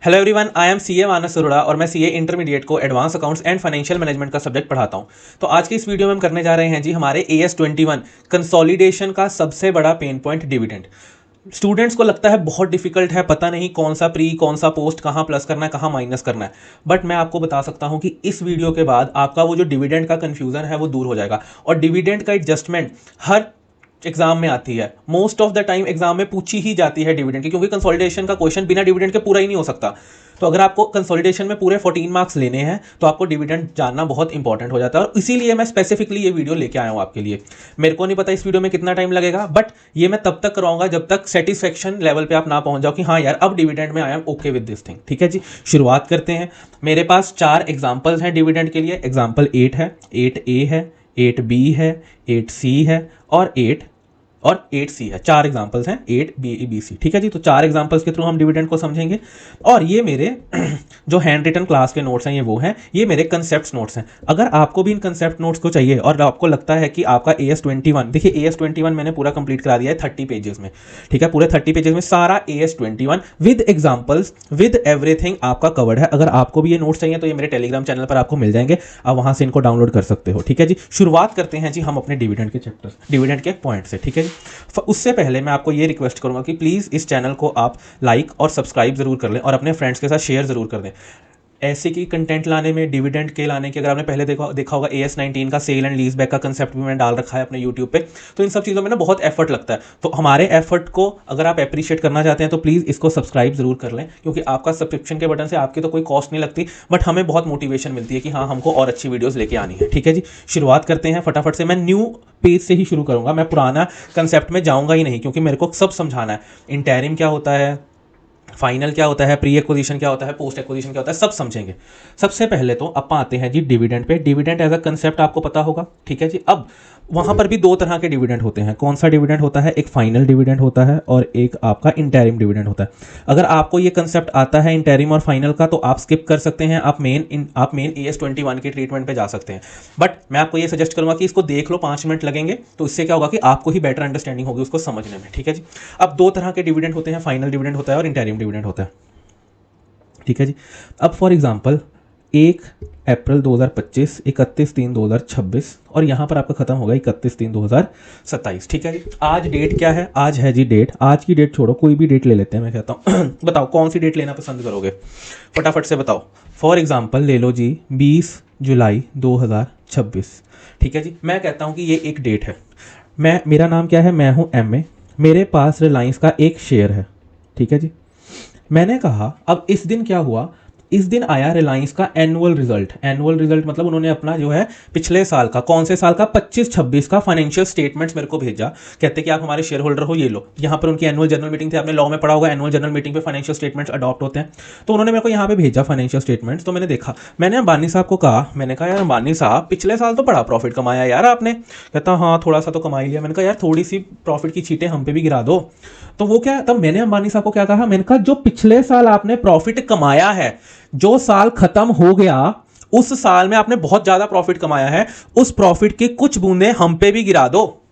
Hello everyone, I am CA Manas Arora और मैं CA intermediate को advance accounts and financial management का सब्जेक्ट पढ़ाता हूं। तो आज की इस वीडियो में हम करने जा रहे हैं जी हमारे AS21 कंसोलिडेशन का सबसे बड़ा पेन पॉइंट डिविडेंड। स्टूडेंट्स को लगता है बहुत डिफिकल्ट है, पता नहीं कौन सा प्री कौन सा पोस्ट, कहाँ प्लस करना है कहाँ माइनस करना है। बट मैं आपको बता सकता हूं कि इस वीडियो के बाद आपका वो जो डिविडेंड का कंफ्यूजन है वो दूर हो जाएगा। और डिविडेंड का एडजस्टमेंट हर एग्जाम में आती है, most of the time exam में पूछी ही जाती है डिविडेंड की, क्योंकि कंसोलिडेशन का क्वेश्चन बिना डिविडेंड के पूरा ही नहीं हो सकता। तो अगर आपको कंसोलिडेशन में पूरे 14 मार्क्स लेने हैं तो आपको डिविडेंड जानना बहुत इंपॉर्टेंट हो जाता है, और इसीलिए मैं स्पेसिफिकली ये वीडियो लेके आया हूँ आपके लिए। मेरे को नहीं पता इस वीडियो में कितना टाइम लगेगा, बट ये मैं तब तक कराऊंगा जब तक सेटिस्फेक्शन लेवल पे आप ना पहुंच जाओ कि हाँ यार अब डिविडेंड में I am okay with this thing. ठीक है जी, शुरुआत करते हैं। मेरे पास 4 एग्जाम्पल्स हैं डिविडेंड के लिए। एग्जाम्पल 8 है, 8A है, 8B है, 8C है और 8C है। 4 एग्जांपल्स हैं, 8B, C। ठीक है जी, तो 4 एग्जांपल्स के थ्रू हम डिविडेंड को समझेंगे। और ये मेरे जो हैंड रिटन क्लास के नोट्स हैं ये वो हैं, ये मेरे कंसेप्ट नोट्स हैं। अगर आपको भी इन कंसेप्ट नोट्स को चाहिए और आपको लगता है कि आपका AS21, देखिए AS21 मैंने पूरा कंप्लीट करा दिया है 30 पेजेस में। ठीक है, पूरे 30 पेजेस में सारा AS21 with examples with everything आपका कवर्ड है। अगर आपको भी ये नोट्स चाहिए तो ये मेरे टेलीग्राम चैनल पर आपको मिल जाएंगे, आप वहां से इनको डाउनलोड कर सकते हो। ठीक है जी, शुरुआत करते हैं जी हम अपने डिविडेंड के चैप्टर, डिविडेंड के पॉइंट से। ठीक है जी, उससे पहले मैं आपको ये रिक्वेस्ट करूंगा कि प्लीज़ इस चैनल को आप लाइक और सब्सक्राइब जरूर कर लें और अपने फ्रेंड्स के साथ शेयर जरूर कर दें। ऐसे की कंटेंट लाने में, डिविडेंड के लाने के, अगर आपने पहले देखा होगा AS19 का सेल एंड लीज बैक का कंसेप्ट भी मैंने डाल रखा है अपने यूट्यूब पे। तो इन सब चीज़ों में ना बहुत एफर्ट लगता है, तो हमारे एफर्ट को अगर आप अप्रिशिएट करना चाहते हैं तो प्लीज़ इसको सब्सक्राइब जरूर कर लें, क्योंकि आपका सब्सक्रिप्शन के बटन से आपकी तो कोई कॉस्ट नहीं लगती, बट हमें बहुत मोटिवेशन मिलती है कि हाँ हमको और अच्छी वीडियोज़ लेके आनी है। ठीक है जी, शुरुआत करते हैं फटाफट से। मैं न्यू पेज से ही शुरू करूंगा, मैं पुराना कंसेप्ट में जाऊंगा ही नहीं, क्योंकि मेरे को सब समझाना है। इंटरिम क्या होता है, फाइनल क्या होता है, प्री एक्विजिशन क्या होता है, पोस्ट एक्विजिशन क्या होता है, सब समझेंगे। सबसे पहले तो अब आते हैं जी dividend pay. Dividend as a concept आपको पता होगा। ठीक है जी, अब वहां पर भी 2 तरह के डिविडेंड होते हैं। कौन सा डिविडेंड होता है, एक फाइनल डिविडेंड होता है और एक आपका इंटरिम डिविडेंड होता है। अगर आपको ये कंसेप्ट आता है इंटरिम और फाइनल का तो आप स्किप कर सकते हैं, आप मेन AS21 की ट्रीटमेंट पे जा सकते हैं। बट मैं आपको ये सजेस्ट करूंगा कि इसको देख लो, 5 मिनट लगेंगे, तो इससे क्या होगा कि आपको ही बेटर अंडरस्टैंडिंग होगी उसको समझने में। ठीक है जी, अब 2 तरह के डिविडेंड होते हैं, फाइनल डिविडेंड होता है और इंटरिम डिविडेंड होता है। ठीक है जी, अब फॉर एग्जांपल 1 अप्रैल 2025, 31/3/2026 और यहाँ पर आपका खत्म होगा 31/3/2027। ठीक है जी, आज डेट क्या है, आज है जी डेट, आज की डेट छोड़ो कोई भी डेट ले लेते हैं, मैं कहता हूँ बताओ कौन सी डेट लेना पसंद करोगे, फटाफट से बताओ। फॉर एग्जांपल ले लो जी 20 जुलाई 2026। ठीक है जी, मैं कहता हूँ कि ये एक डेट है। मेरा नाम क्या है, मैं हूँ MA, मेरे पास रिलायंस का एक शेयर है। ठीक है जी, मैंने कहा अब इस दिन क्या हुआ, इस दिन आया रिलायंस का एनुअल रिजल्ट। एनुअल रिजल्ट मतलब उन्होंने अपना जो है पिछले साल का, कौन से साल का, 25-26 का फाइनेंशियल स्टेटमेंट्स मेरे को भेजा। कहते कि आप हमारे शेयर होल्डर हो, ये लो। यहाँ पर उनकी एनुअल जनरल मीटिंग थी, आपने लॉ में पढ़ा होगा एनुअल जनरल मीटिंग पे फाइनेंशियल स्टेटमेंट्स अडॉप्ट होते हैं। तो उन्होंने मेरे को यहाँ पे भेजा फाइनेंशियल स्टेटमेंट्स, तो मैंने देखा। मैंने अंबानी साहब को कहा, मैंने कहा यार अंबानी साहब पिछले साल तो बड़ा प्रॉफिट कमाया यार आपने। कहता हाँ थोड़ा सा तो कमा ही लिया। मैंने कहा यार थोड़ी सी प्रॉफिट की छीटें हम पे भी गिरा दो। तो वो क्या, तब मैंने अंबानी साहब को क्या कहा, मैंने कहा जो पिछले साल आपने प्रॉफिट कमाया है, जो साल खत्म हो गया उस साल में आपने बहुत ज्यादा प्रॉफिट कमाया है, उस प्रॉफिट की कुछ बूंदें हम पे भी गिरा दो।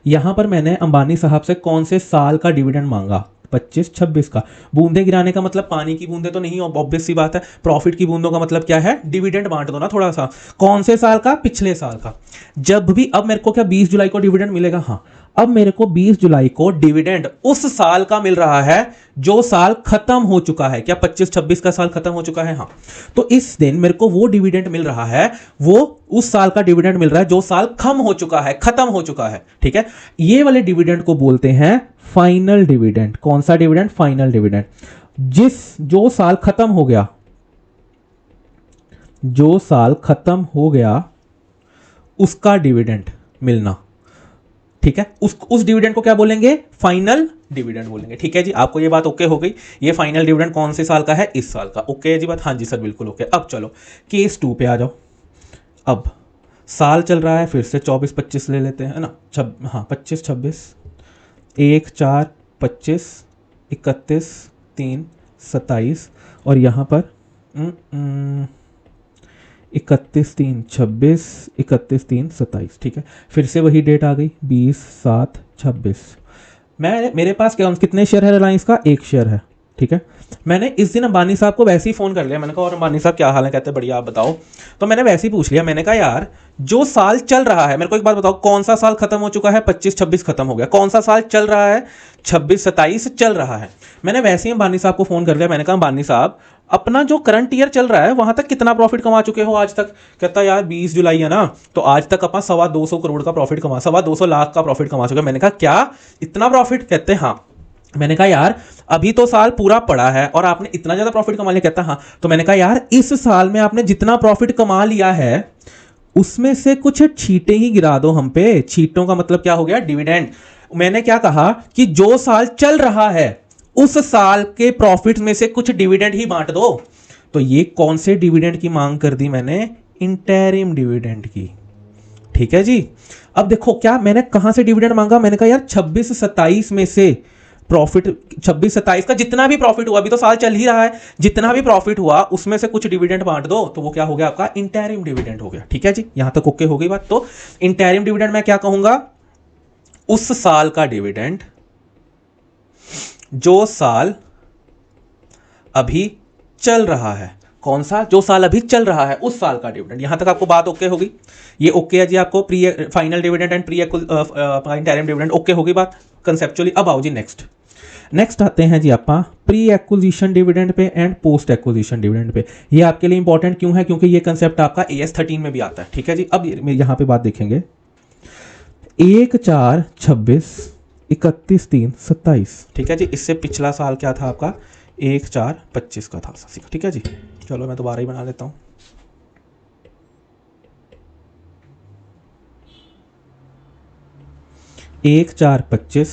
यहां पर मैंने अंबानी साहब से कौन से साल का डिविडेंड मांगा, 25-26 का। बूंदे गिराने का मतलब पानी की बूंदे तो नहीं, ऑब्वियस सी बात है। प्रॉफिट की बूंदों का मतलब क्या है, डिविडेंड बांट दो ना थोड़ा सा। कौन से साल का, पिछले साल का। जब भी, अब मेरे को क्या 20 जुलाई को डिविडेंड मिलेगा, हाँ अब मेरे को 20 जुलाई को डिविडेंड उस साल का मिल रहा है जो साल खत्म हो चुका है। क्या 25-26 का साल खत्म हो चुका है, हाँ। तो इस दिन मेरे को वो डिविडेंड मिल रहा है, वो उस साल का डिविडेंड मिल रहा है जो साल खत्म हो चुका है, खत्म हो चुका है। ठीक है, ये वाले डिविडेंड को बोलते हैं फाइनल डिविडेंड। कौन सा डिविडेंड, फाइनल डिविडेंड। जो साल खत्म हो गया, जो साल खत्म हो गया उसका डिविडेंड मिलना। ठीक है, उस डिविडेंड को क्या बोलेंगे, फाइनल डिविडेंड बोलेंगे। ठीक है जी, आपको ये बात ओके हो गई। ये फाइनल डिविडेंड कौन से साल का है, इस साल का। ओके जी बात, हाँ जी सर बिल्कुल ओके। अब चलो केस 2 पे आ जाओ। अब साल चल रहा है, फिर से 24-25 ले लेते हैं ना, हाँ 25-26, 1-4-25, 31-3-27 और यहाँ पर 31-3-26, 31-3-27। ठीक है, फिर से वही डेट आ गई 20-7-26। मेरे पास क्या, कितने शेयर है रिलायंस का, एक शेयर है। ठीक है। मैंने इस दिन अंबानी साहब को वैसे ही फ़ोन कर लिया, मैंने कहा और अंबानी साहब क्या हाल है, कहते बढ़िया आप बताओ। तो मैंने वैसे ही पूछ लिया, मैंने कहा यार जो साल चल रहा है, मेरे को एक बात बताओ, कौन सा साल खत्म हो चुका है, 25-26 खत्म हो गया, कौन सा साल चल रहा है, 26-27 चल रहा है। मैंने वैसे ही अंबानी साहब को फ़ोन कर लिया, मैंने कहा अंबानी साहब अपना जो करंट ईयर चल रहा है वहां तक कितना प्रॉफिट कमा चुके हो आज तक। कहता यार 20 जुलाई है ना, तो आज तक अपन 225 करोड़ का प्रॉफिट कमा, 225 लाख का प्रॉफिट कमा चुके। मैंने कहा क्या इतना प्रॉफिट, कहते हाँ। मैंने कहा यार अभी तो साल पूरा पड़ा है और आपने इतना ज्यादा प्रॉफिट कमा लिया, कहता हाँ। तो मैंने कहा यार इस साल में आपने जितना प्रॉफिट कमा लिया है उसमें से कुछ छींटे ही गिरा दो हम पे। छींटों का मतलब क्या हो गया, डिविडेंड। मैंने क्या कहा कि जो साल चल रहा है उस साल के प्रॉफिट में से कुछ डिविडेंड ही बांट दो। तो ये कौन से डिविडेंड की मांग कर दी मैंने, इंटरिम डिविडेंड की। ठीक है जी। अब देखो क्या मैंने कहां से डिविडेंड मांगा, मैंने कहा यार 26-27 में से प्रॉफिट, 26-27 का जितना भी प्रॉफिट हुआ, अभी तो साल चल ही रहा है, जितना भी प्रॉफिट हुआ उसमें से कुछ डिविडेंड बांट दो। तो वो क्या हो गया आपका, इंटरिम डिविडेंड हो गया। ठीक है जी, यहां तक ओके हो गई बात। तो इंटरिम डिविडेंड मैं क्या कहूंगा, उस साल का डिविडेंड जो साल अभी चल रहा है। कौन सा, जो साल अभी चल रहा है उस साल का डिविडेंड। यहां तक आपको बात ओके होगी, ये ओके है जी आपको, pre final dividend and pre interim dividend okay होगी बात कंसेप्चुअली। अब आओ जी नेक्स्ट आते हैं जी आपका pre acquisition dividend pay and post acquisition dividend pay. ये आपके लिए इंपॉर्टेंट क्यों है, क्योंकि ये कंसेप्ट आपका AS 13 में भी आता है। ठीक है जी। अब यहां पे बात देखेंगे, 1/4/26 31/3/27। ठीक है जी। इससे पिछला साल क्या था आपका, 1/4/25 का था। ठीक है जी। चलो मैं दोबारा ही बना लेता हूं। 1/4/25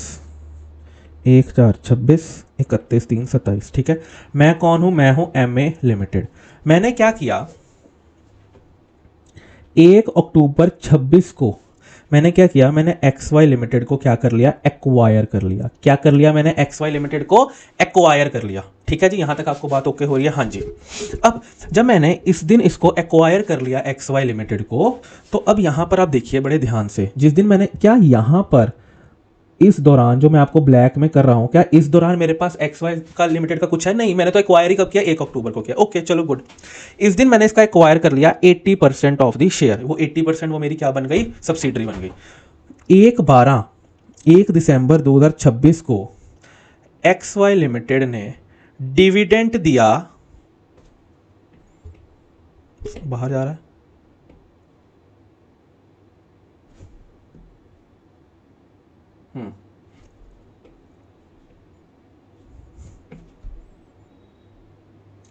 1/4/26 31/3/27। ठीक है। मैं कौन हूं, मैं हूं MA लिमिटेड। मैंने क्या किया, 1 अक्टूबर 26 को मैंने क्या किया, मैंने XY लिमिटेड को क्या कर लिया, एक्वायर कर लिया। क्या कर लिया मैंने, XY लिमिटेड को एक्वायर कर लिया। ठीक है जी, यहां तक आपको बात ओके हो रही है, हाँ जी। अब जब मैंने इस दिन इसको एक्वायर कर लिया XY लिमिटेड को, तो अब यहां पर आप देखिए बड़े ध्यान से, जिस दिन मैंने क्या यहां पर इस दौरान जो मैं आपको ब्लैक में कर रहा हूं, क्या इस दौरान मेरे पास XY का लिमिटेड का कुछ है, नहीं। मैंने तो एक्वायर ही कब किया, 1 अक्टूबर को किया। ओके चलो गुड। इस दिन मैंने इसका एक्वायर कर लिया 80% ऑफ द शेयर। वो 80% वो मेरी क्या बन गई, सब्सिडरी बन गई। 1 दिसंबर 2026 को XY लिमिटेड ने डिविडेंड दिया, बाहर जा रहा है,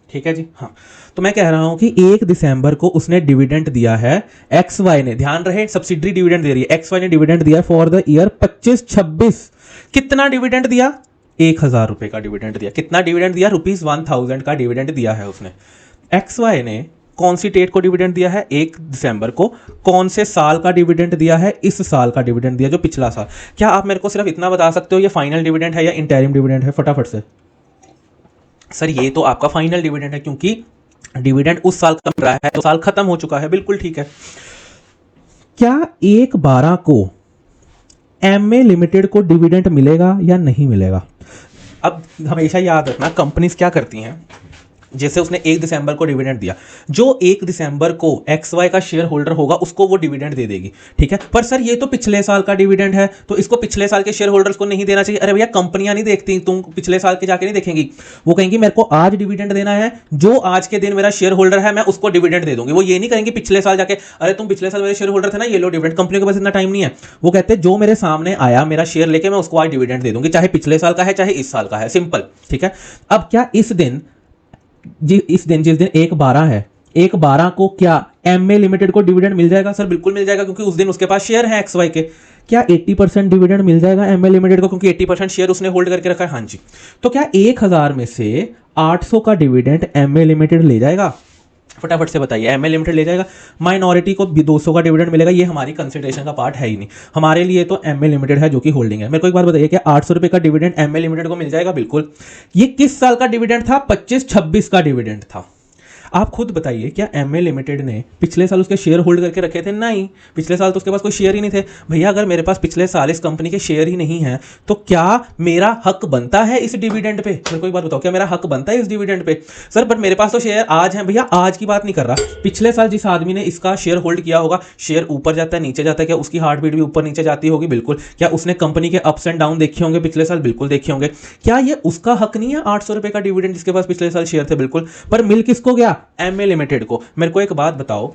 ठीक है जी। हाँ, तो मैं कह रहा हूं कि 1 दिसंबर को उसने डिविडेंड दिया है, XY ने, ध्यान रहे सब्सिडरी डिविडेंड दे रही है, XY ने डिविडेंड दिया फॉर द ईयर 25-26। कितना डिविडेंड दिया, 1000 रुपए का डिविडेंड दिया। कितना डिविडेंड दिया, ₹1000 का डिविडेंड दिया है उसने। XY ने कौन सी डेट को डिविडेंड दिया है, 1 दिसंबर को। कौन से साल का डिविडेंड दिया है, इस साल का डिविडेंड दिया, जो पिछला साल। क्या आप मेरे को सिर्फ इतना बता सकते हो ये फाइनल डिविडेंड है या इंटरिम डिविडेंड है, फटाफट से। सर ये तो आपका फाइनल डिविडेंड है, क्योंकि डिविडेंड उस साल का मिल रहा है, तो साल खत्म हो चुका है। बिल्कुल ठीक है। क्या 1/12 को MA लिमिटेड को डिविडेंड मिलेगा या नहीं मिलेगा। अब हमेशा याद रखना, कंपनीज क्या करती हैं, जैसे उसने 1 दिसंबर को डिविडेंड दिया, जो 1 दिसंबर को XY का शेयर होल्डर होगा उसको वो डिविडेंड दे देगी। ठीक है। पर सर ये तो पिछले साल का डिविडेंड है, तो इसको पिछले साल के शेयर होल्डर्स को नहीं देना चाहिए। अरे भैया कंपनियां नहीं देखती, तुम पिछले साल के जाके नहीं देखेंगी, वो कहेंगी मेरे को आज डिविडेंड देना है, जो आज के दिन मेरा शेयर होल्डर है मैं उसको डिविडेंड दे दूंगी। वो ये नहीं करेंगे पिछले साल जाके, अरे तुम पिछले साल मेरे शेयर होल्डर थे ना, ये लो डिविडेंड। कंपनी के पास इतना टाइम नहीं है। वो कहते हैं जो मेरे सामने आया मेरा शेयर लेके मैं उसको आज डिविडेंड दे दूंगी, चाहे पिछले साल का है चाहे इस साल का है, सिंपल। ठीक है। अब क्या इस दिन जिस दिन 1/12 है, 1/12 को क्या MA लिमिटेड को डिविडेंड मिल जाएगा। सर बिल्कुल मिल जाएगा, क्योंकि उस दिन उसके पास शेयर है XY के। क्या 80% डिविडेंड मिल जाएगा MA लिमिटेड को, क्योंकि 80% शेयर उसने होल्ड करके रखा है। हाँ जी। तो क्या 1000 में से 800 का डिविडेंड MA लिमिटेड ले जाएगा, फटाफट से बताइए। MA लिमिटेड ले जाएगा। माइनॉरिटी को 200 का डिविडेंड मिलेगा, ये हमारी कंसिडरेशन का पार्ट है ही नहीं। हमारे लिए तो MA लिमिटेड है जो कि होल्डिंग है। मेरे को एक बात बताइए, क्या 800 रुपए का डिविडेंड MA लिमिटेड को मिल जाएगा। बिल्कुल। ये किस साल का डिविडेंड था, 25-26 का डिविडेंड था। आप खुद बताइए, क्या एमए लिमिटेड ने पिछले साल उसके शेयर होल्ड करके रखे थे? नहीं, पिछले साल तो उसके पास कोई शेयर ही नहीं थे। भैया अगर मेरे पास पिछले साल इस कंपनी के शेयर ही नहीं है तो क्या मेरा हक बनता है इस डिविडेंड पे? मेरे को एक बात बताओ, क्या मेरा हक बनता है इस डिविडेंड पे? सर बट मेरे पास तो शेयर आज है। भैया आज की बात नहीं कर रहा, पिछले साल जिस आदमी ने इसका शेयर होल्ड किया होगा, शेयर ऊपर जाता है नीचे जाता है, क्या उसकी हार्ट बीट भी ऊपर नीचे जाती होगी? बिल्कुल। क्या उसने कंपनी के अप्स एंड डाउन देखे होंगे पिछले साल? बिल्कुल देखे होंगे। क्या ये उसका हक नहीं है 800 रुपए का डिविडेंड जिसके पास पिछले साल शेयर थे? बिल्कुल। पर मिल किसको गया? एमए लिमिटेड को। मेरे को एक बात बताओ,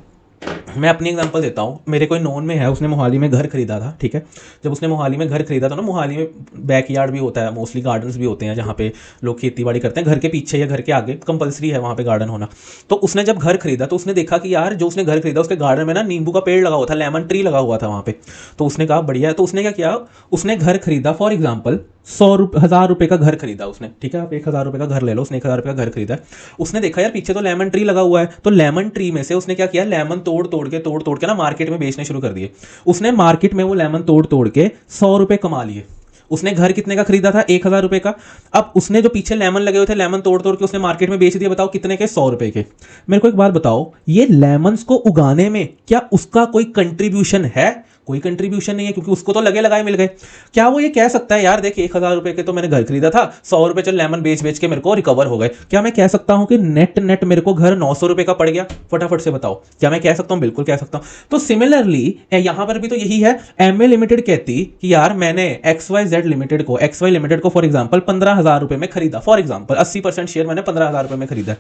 मैं अपनी एग्जांपल देता हूँ। मेरे कोई नोन में है, उसने मोहाली में घर खरीदा था, ठीक है। जब उसने मोहाली में घर खरीदा था ना, मोहाली में बैकयार्ड भी होता है, मोस्टली गार्डन्स भी होते हैं जहाँ पे लोग खेती बाड़ी करते हैं। घर के पीछे या घर के आगे कंपलसरी है वहाँ पे गार्डन होना। तो उसने जब घर खरीदा तो उसने देखा कि यार जो उसने घर खरीदा उसके गार्डन में ना नींबू का पेड़ लगा हुआ था, लेमन ट्री लगा हुआ था वहाँ पे। तो उसने कहा बढ़िया है। तो उसने क्या किया, उसने घर खरीदा, फॉर एग्जाम्पल 1,000 रुपए का घर खरीदा उसने, ठीक है। आप 1,000 रुपए का घर ले लो, उसने 1,000 रुपए का घर खरीदा। उसने देखा यार पीछे तो लेमन ट्री लगा हुआ है, तो लेमन ट्री में से उसने क्या किया, लेमन तोड़ तोड़ के ना मार्केट में बेचने शुरू कर दिए। उसने मार्केट में वो लेमन तोड़ के 100 रुपए कमा लिए। उसने घर कितने का खरीदा था? 1,000 रुपए का। अब उसने जो पीछे लेमन लगे हुए थे, लेमन तोड़ के उसने मार्केट में बेच दिया। बताओ कितने के? 100 रुपए के। मेरे को एक बात बताओ, ये लेमन्स को उगाने में क्या उसका कोई कंट्रीब्यूशन है? कोई कंट्रीब्यूशन नहीं है, क्योंकि उसको तो लगे लगाए मिल गए। क्या वो ये कह सकता है यार देख 1,000 रुपए के तो मैंने घर खरीदा था, 100 रुपए चल लेमन बेच के मेरे को रिकवर हो गए? क्या मैं कह सकता हूं कि नेट मेरे को घर 900 रुपए का पड़ गया? फटाफट से बताओ, क्या मैं कह सकता हूं? बिल्कुल कह सकता हूं। तो सिमिलरली यहां पर भी तो यही है। एमए लिमिटेड कहती कि यार मैंने XYZ लिमिटेड को, XY लिमिटेड को फॉर एग्जाम्पल 15,000 रुपए में खरीदा, फॉर एग्जाम्पल 80% शेयर मैंने 15,000 रुपए में खरीदा।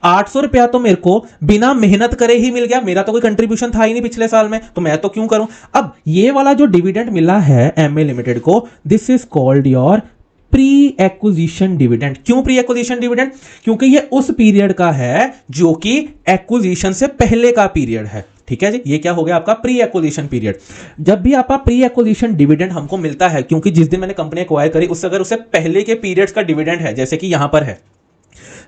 800 रुपया तो मेरे को बिना मेहनत करे ही मिल गया, मेरा तो कोई कंट्रीब्यूशन था ही नहीं पिछले साल में, तो मैं तो क्यों करूं? अब ये वाला जो डिविडेंड मिला है एमए लिमिटेड को, this is called your pre acquisition dividend. क्यों प्री एक्विजिशन डिविडेंड? क्योंकि ये उस पीरियड का है जो कि एक्विजिशन से पहले का पीरियड है, ठीक है जी। ये क्या हो गया आपका? Pre acquisition period. जब भी आपका प्री एक्विजिशन डिविडेंड हमको मिलता है, क्योंकि जिस दिन मैंने कंपनी एक्वायर करी उससे अगर उससे पहले के पीरियड्स का डिविडेंड है, जैसे कि यहां पर है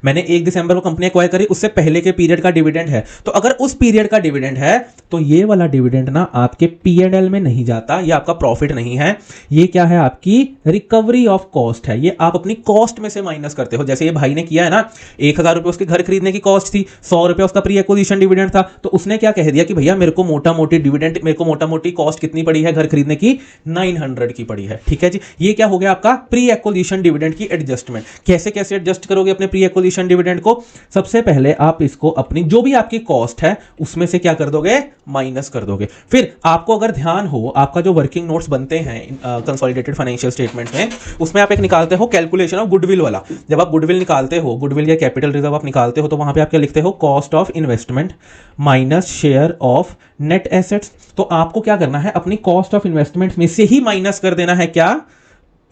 मैंने 1 दिसंबर को कंपनी एक्वायर करी, उससे पहले के पीरियड का डिविडेंड है, तो अगर उस पीरियड का डिविडेंड है तो ये वाला डिविडेंड ना आपके पीएनएल में नहीं जाता, ये आपका प्रॉफिट नहीं है। ये क्या है? आपकी रिकवरी ऑफ कॉस्ट है। ये आप अपनी कॉस्ट में से माइनस करते हो। जैसे ये भाई ने किया है ना, 1,000 रुपए उसके घर खरीदने की कॉस्ट थी, 100 रुपए उसका प्री एक्विजिशन डिविडेंड था, तो उसने क्या कह दिया कि भैया मेरे को मोटा मोटी डिविडेंड, मेरे को मोटा मोटी कॉस्ट कितनी पड़ी है घर खरीदने की? 900 की पड़ी है, ठीक है जी। ये क्या हो गया आपका? प्री एक्विजिशन डिविडेंड की एडजस्टमेंट। कैसे कैसे एडजस्ट करोगे अपने प्री एक्विजिशन डिविडेंड को? सबसे पहले आप इसको अपनी जो भी आपकी कॉस्ट है उसमें से क्या कर दोगे? माइनस कर दोगे। फिर आपको अगर ध्यान हो, आपका जो वर्किंग नोट्स बनते हैं कंसोलिडेटेड फाइनेंशियल स्टेटमेंट में, उसमें आप एक निकालते हो कैलकुलेशन ऑफ गुडविल वाला। जब आप गुडविल निकालते हो, गुडविल या कैपिटल रिजर्व आप निकालते हो, तो वहां पे आप क्या लिखते हो? Cost of investment minus share of net assets. तो आपको क्या करना है? अपनी कॉस्ट ऑफ इन्वेस्टमेंट में से ही माइनस कर देना है क्या?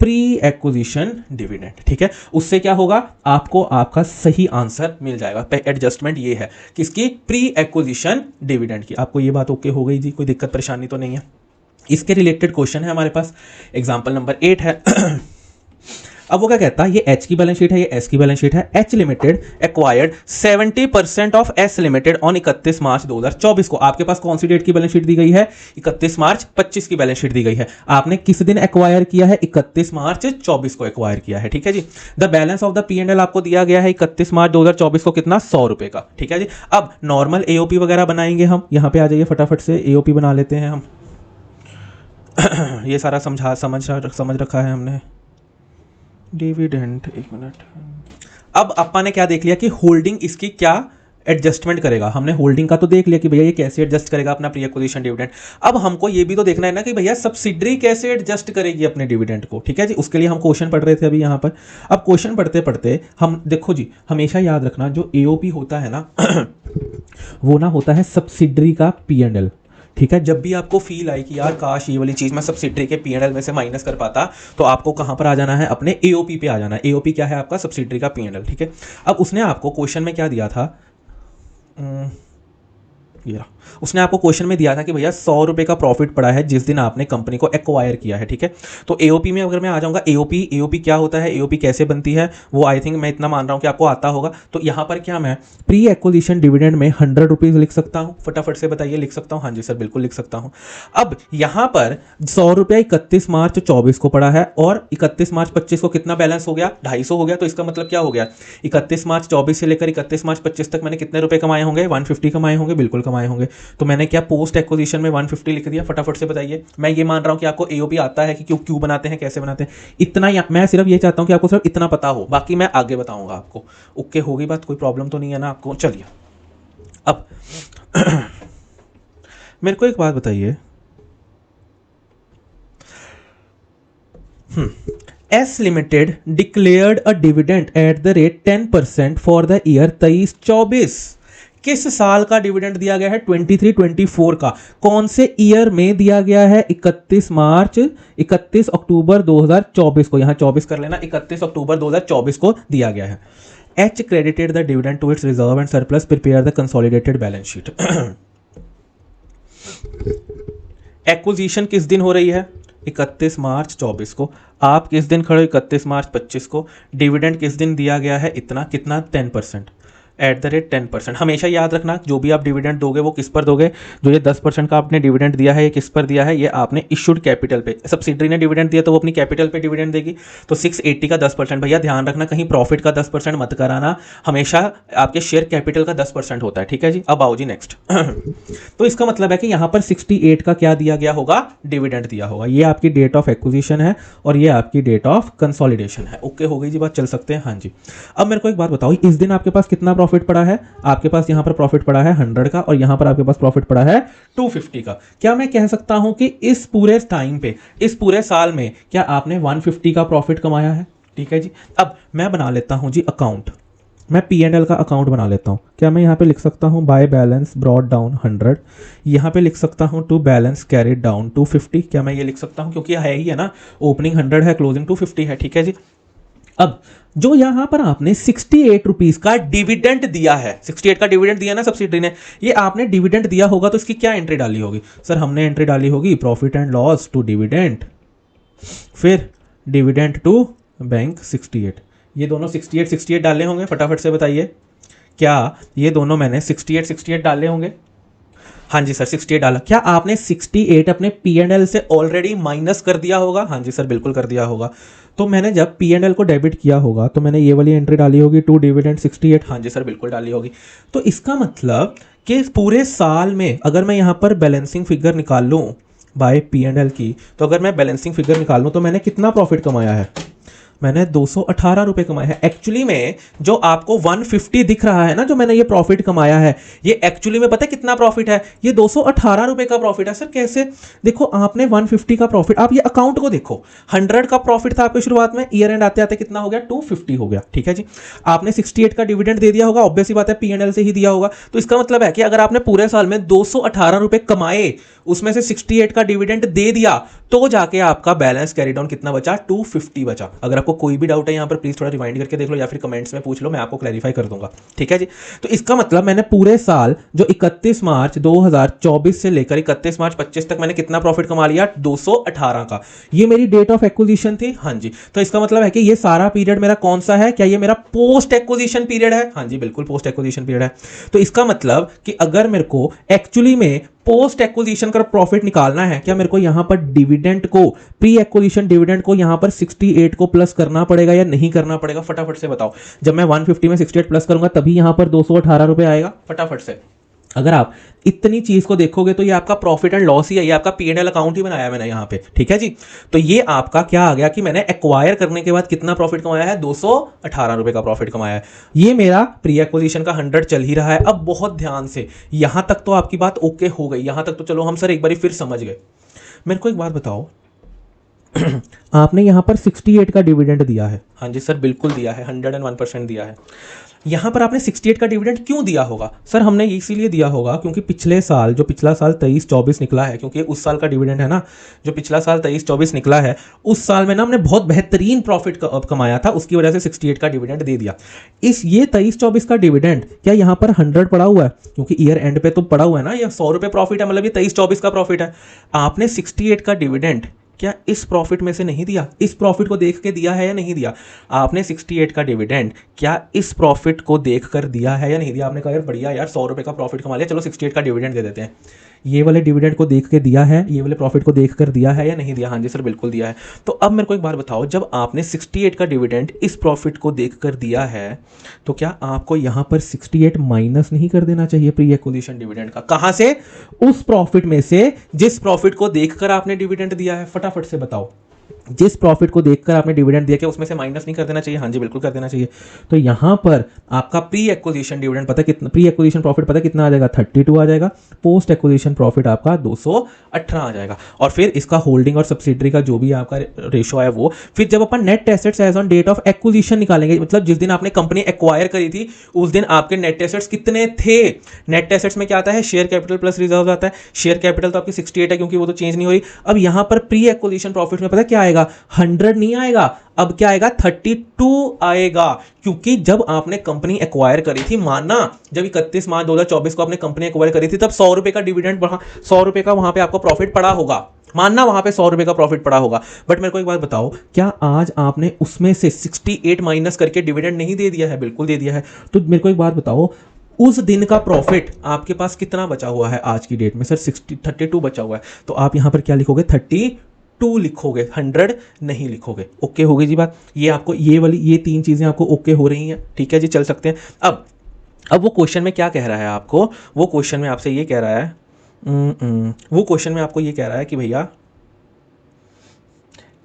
प्री एक्विजिशन डिविडेंड, ठीक है। उससे क्या होगा? आपको आपका सही आंसर मिल जाएगा। एडजस्टमेंट ये है किसकी? प्री एक्विजिशन डिविडेंड की। आपको ये बात ओके हो गई जी? कोई दिक्कत परेशानी तो नहीं है? इसके रिलेटेड क्वेश्चन है हमारे पास। एग्जाम्पल नंबर 8 है। अब वो क्या कहता है? ये एच की बैलेंस शीट है, ये एस की बैलेंस शीट है। H limited acquired 70% of S limited on 31 मार्च 2024 को। आपके पास कौन सी डेट की बैलेंस शीट दी गई है? 31 मार्च 25 की बैलेंस शीट दी गई है। आपने किस दिन एक्वायर किया है? 31 मार्च 24 को एक्वायर किया है, ठीक है जी। The balance of the P&L आपको दिया गया है 31 मार्च 2024 को कितना? 100 रुपए का, ठीक है जी। अब नॉर्मल एओपी वगैरह बनाएंगे हम। यहां पे आ जाइए फटाफट से, एओपी बना लेते हैं हम। ये सारा समझ रखा है हमने। डिविडेंड, एक मिनट। अब अपा ने क्या देख लिया कि होल्डिंग इसकी क्या एडजस्टमेंट करेगा। हमने होल्डिंग का तो देख लिया कि भैया ये कैसे एडजस्ट करेगा अपना प्री एक्विजिशन डिविडेंड। अब हमको ये भी तो देखना है ना कि भैया सब्सिडरी कैसे एडजस्ट करेगी अपने डिविडेंड को, ठीक है जी। उसके लिए हम क्वेश्चन पढ़ रहे थे अभी यहाँ पर। अब क्वेश्चन पढ़ते पढ़ते हम देखो जी, हमेशा याद रखना जो एओपी होता है ना वो ना होता है सब्सिडरी का P&L, ठीक है। जब भी आपको फील आए कि यार काश ये वाली चीज मैं सब्सिडरी के P&L में से माइनस कर पाता, तो आपको कहां पर आ जाना है? अपने एओपी पे आ जाना है। एओपी क्या है? आपका सब्सिडरी का P&L, ठीक है। अब उसने आपको क्वेश्चन में क्या दिया था? उसने आपको क्वेश्चन में दिया था कि भैया 100 रुपये का प्रॉफिट पड़ा है जिस दिन आपने कंपनी को एक्वायर किया है, ठीक है। तो एओपी में अगर मैं आ जाऊंगा, एओपी क्या होता है, एओपी कैसे बनती है, वो आई थिंक मैं इतना मान रहा हूँ कि आपको आता होगा। तो यहाँ पर क्या मैं प्री एक्विजिशन डिविडेंड में 100 रुपीज़ लिख सकता हूँ? फटाफट से बताइए, लिख सकता हूँ? हाँ जी सर बिल्कुल लिख सकता हूँ। अब यहाँ पर 100 रुपया 31 मार्च 24 को पड़ा है और 31 मार्च 25 को कितना बैलेंस हो गया? 250 हो गया। तो इसका मतलब क्या हो गया, 31 मार्च 24 से लेकर 31 मार्च 25 तक मैंने कितने रुपए कमाए होंगे? 150 कमाए होंगे, बिल्कुल कमाए होंगे। तो मैंने क्या पोस्ट एक्विजिशन में 150 लिख दिया? फटाफट से बताइए। मैं ये मान रहा हूँ कि आपको एओपी आता है कि क्यों बनाते हैं, कैसे बनाते हैं, इतना मैं सिर्फ ये चाहता हूँ कि आपको सिर्फ इतना पता हो, बाकी मैं आगे बताऊंगा आपको। ओके होगी बात, कोई प्रॉब्लम तो नहीं है ना आपको? चलिए अब मेरे को एक बात बताइए, S limited declared a dividend at the rate 10% for the year 23-24। किस साल का डिविडेंड दिया गया है? 23-24 का। कौन से ईयर में दिया गया है? 31 अक्टूबर 2024 को, यहां 24 कर लेना, 31 अक्टूबर 2024 को दिया गया है। H credited the dividend to its reserve and surplus, prepare the consolidated balance sheet. Acquisition किस दिन हो रही है? 31 मार्च 24 को। आप किस दिन खड़े? 31 मार्च 25 को। डिविडेंड किस दिन दिया गया है? इतना, कितना? 10%, एट द रेट 10%। हमेशा याद रखना, जो भी आप डिविडेंड दोगे वो किस पर दोगे? जो ये 10% का आपने डिविडेंड दिया है, ये किस पर दिया है? ये आपने इशूड कैपिटल पे। सब्सिडरी ने डिविडेंड दिया तो वो अपनी कैपिटल पे डिविडेंड देगी। तो 680 का 10%, भैया ध्यान रखना कहीं प्रॉफिट का 10% मत कराना, हमेशा आपके शेयर कैपिटल का 10% होता है, ठीक है जी। अब आओ जी नेक्स्ट। तो इसका मतलब है कि यहाँ पर 68 का क्या दिया गया होगा? डिविडेंड दिया होगा। ये आपकी डेट ऑफ एक्विजिशन है और ये आपकी डेट ऑफ कंसोलिडेशन है। ओके हो गई जी बात, चल सकते हैं? हाँ जी। अब मेरे को एक बात बताओ, इस दिन आपके पास कितना प्रॉफिट पड़ा है? आपके पास यहां पर प्रॉफिट पड़ा है 100 का और यहां पर आपके पास प्रॉफिट पड़ा है 250 का। क्या मैं कह सकता हूं कि इस पूरे टाइम पे, इस पूरे साल में क्या आपने 150 का प्रॉफिट कमाया है? ठीक है जी। अब मैं बना लेता हूं जी अकाउंट, मैं P&L का अकाउंट बना लेता हूं। क्या मैं यहां पे लिख सकता हूं बाय बैलेंस ब्रॉट डाउन 100, यहां पे लिख सकता हूं टू बैलेंस कैरिड डाउन 250? क्या मैं ये लिख सकता हूं? क्योंकि है ही है ना, ओपनिंग 100 है, क्लोजिंग 250 है, ठीक है जी। अब जो यहां पर आपने 68 रुपीज का डिविडेंड दिया है, 68 का डिविडेंड दिया ना सब्सिडरी ने, ये आपने डिविडेंड दिया होगा तो इसकी क्या एंट्री डाली होगी? सर हमने एंट्री डाली होगी profit and loss to dividend, फिर डिविडेंड टू बैंक 68। ये दोनों 68 डाले होंगे, फटाफट से बताइए। क्या ये दोनों मैंने 68 डाले होंगे? हाँ जी सर 68 डाला। क्या आपने 68 अपने P&L से ऑलरेडी माइनस कर दिया होगा? हाँ जी सर बिल्कुल कर दिया होगा। तो मैंने जब P&L को डेबिट किया होगा तो मैंने ये वाली एंट्री डाली होगी टू डिविडेंड 68। हाँ जी सर बिल्कुल डाली होगी। तो इसका मतलब कि पूरे साल में अगर मैं यहाँ पर बैलेंसिंग फिगर निकाल लूँ बाय P&L की, तो अगर मैं बैलेंसिंग फिगर निकाल लूँ तो मैंने कितना प्रॉफिट कमाया है? मैंने 218 रुपए कमाए हैं। एक्चुअली में जो आपको 150 दिख रहा है ना, जो मैंने ये प्रॉफिट कमाया है, ये एक्चुअली में पता है कितना प्रॉफिट है? ये 218 रुपए का प्रॉफिट है। सर कैसे? देखो आपने 150 का प्रॉफिट, आप ये अकाउंट को देखो, 100 का प्रॉफिट था आपके शुरुआत में, ईयर एंड आते आते कितना हो गया? 250 हो गया, ठीक है जी। आपने 68 का डिविडेंड दे दिया होगा, ऑब्वियस बात है P&L से ही दिया होगा। तो इसका मतलब है कि अगर आपने पूरे साल में 218 रुपए कमाए, उसमें से 68 का डिविडेंड दे दिया, तो जाके आपका बैलेंस कैरी डाउन कितना बचा? 250 बचा। अगर आपको कोई भी डाउट है यहाँ पर प्लीज थोड़ा रिवाइंड करके देख लो या फिर कमेंट्स में पूछ लो, मैं आपको क्लैरिफाई कर दूंगा, ठीक है जी। तो इसका मतलब मैंने पूरे साल जो 31 मार्च 2024 से लेकर 31 मार्च 25 तक मैंने कितना प्रॉफिट कमा लिया? 218 का। ये मेरी डेट ऑफ एक्विजिशन थी। हाँ जी। तो इसका मतलब है कि ये सारा पीरियड मेरा कौन सा है? क्या ये मेरा पोस्ट एक्विजिशन पीरियड है? हाँ जी बिल्कुल पोस्ट एक्विजिशन पीरियड है। तो इसका मतलब कि अगर मेरे को एक्चुअली में पोस्ट एक्विजिशन का प्रॉफिट निकालना है, क्या मेरे को यहां पर डिविडेंड को, प्री एक्विजिशन डिविडेंड को यहां पर 68 को प्लस करना पड़ेगा या नहीं करना पड़ेगा? फटाफट से बताओ। जब मैं 150 में 68 प्लस करूंगा तभी यहां पर 218 रुपए आएगा। फटाफट से अगर आप इतनी चीज को देखोगे तो ये आपका प्रॉफिट एंड लॉस ही है, ये आपका P&L अकाउंट ही बनाया मैंने यहाँ पे, ठीक है जी। तो ये आपका क्या आ गया कि मैंने एक्वायर करने के बाद कितना प्रॉफिट कमाया है? 218 रुपए का प्रॉफिट कमाया है। ये मेरा प्री एक्विजिशन का 100 चल ही रहा है। अब बहुत ध्यान से, यहां तक तो आपकी बात ओके हो गई, यहां तक तो चलो हम सर एक बार फिर समझ गए। मेरे को एक बात बताओ, आपने यहां पर 68 का डिविडेंड दिया है? हाँ जी सर बिल्कुल दिया है, 101% दिया है। यहां पर आपने 68 का डिविडेंड क्यों दिया होगा? सर हमने इसीलिए दिया होगा क्योंकि पिछले साल जो पिछला साल 23-24 निकला है, क्योंकि उस साल का डिविडेंड है ना, जो पिछला साल 23-24 निकला है, उस साल में ना हमने बहुत बेहतरीन प्रॉफिट कमाया था, उसकी वजह से 68 का डिविडेंड दे दिया। इस ये 23-24 का डिविडेंड क्या यहाँ पर 100 पड़ा हुआ है? क्योंकि ईयर एंड पे तो पड़ा हुआ है ना, ये 100 रुपये प्रॉफिट है, मतलब ये 23-24 का प्रॉफिट है। आपने 68 का डिविडेंड क्या इस प्रॉफिट में से नहीं दिया? इस प्रॉफिट को देख के दिया है या नहीं दिया? आपने 68 का डिविडेंड क्या इस प्रॉफिट को देखकर दिया है या नहीं दिया? आपने कहा यार बढ़िया यार 100 रुपये का प्रॉफिट कमा लिया, चलो 68 का डिविडेंड दे देते हैं। ये वाले डिविडेंड को देख के दिया है, ये वाले प्रॉफिट को देख कर दिया है या नहीं दिया? हाँ जी सर बिल्कुल दिया है। तो अब मेरे को एक बात बताओ, जब आपने 68 का डिविडेंड इस प्रॉफिट को देख कर दिया है, तो क्या आपको यहाँ पर 68 माइनस नहीं कर देना चाहिए प्री एक्विजिशन डिविडेंड का? कहाँ से? उस प्रॉफिट में से जिस प्रॉफिट को देखकर आपने डिविडेंड दिया है। फटाफट से बताओ, जिस प्रॉफिट को देखकर आपने डिविडेंड दिया क्या उसमें से माइनस नहीं कर देना चाहिए? हाँ जी बिल्कुल कर देना चाहिए। तो यहां पर आपका प्री एक्विजिशन डिविडेंड पता कितना, प्री एक्विजिशन प्रॉफिट पता कितना आ जाएगा? 32 आ जाएगा। पोस्ट एक्विजिशन प्रॉफिट आपका 218 आ जाएगा। और फिर इसका होल्डिंग और सब्सिडरी का जो भी आपका रेशो है वो, फिर जब अपन net assets as on date of acquisition निकालेंगे, मतलब जिस दिन आपने कंपनी एक्वायर करी थी उस दिन आपके नेट एसेट्स कितने थे? नेट एसेट्स में क्या आता है? शेयर कैपिटल प्लस रिजर्व आता है। शेयर कैपिटल तो आपकी 68 है क्योंकि वो तो चेंज नहीं हो रही। अब यहां पर प्री एक्विजिशन प्रॉफिट में पता क्या आएगा? 100 नहीं आएगा, अब क्या आएगा? 32 आएगा। क्योंकि जब आपने कंपनी एक्वायर करी थी, माना जब 31 मार्च 2024 को आपने कंपनी एक्वायर करी थी, तब 100 रुपए का डिविडेंड, 100 रुपए का वहां पे आपको प्रॉफिट पड़ा होगा, मानना वहां पे 100 रुपए का प्रॉफिट पड़ा होगा। बट मेरे को एक बात बताओ, क्या आज आपने उसमें से 68 माइनस करके डिविडेंड नहीं दे दिया है? बिल्कुल दे दिया है। तो मेरे को एक बात बताओ, उस दिन का प्रॉफिट आपके पास कितना बचा हुआ है आज की डेट में? सर 32 बचा हुआ है। तो आप यहां पर क्या लिखोगे? 32 लिखोगे, 100 नहीं लिखोगे। ओके हो गई जी बात। ये आपको ये तीन चीजें आपको ओके हो रही हैं, ठीक है जी, चल सकते हैं। अब वो क्वेश्चन में क्या कह रहा है आपको? वो क्वेश्चन में आपसे ये कह रहा है, वो क्वेश्चन में आपको ये कह रहा है कि भैया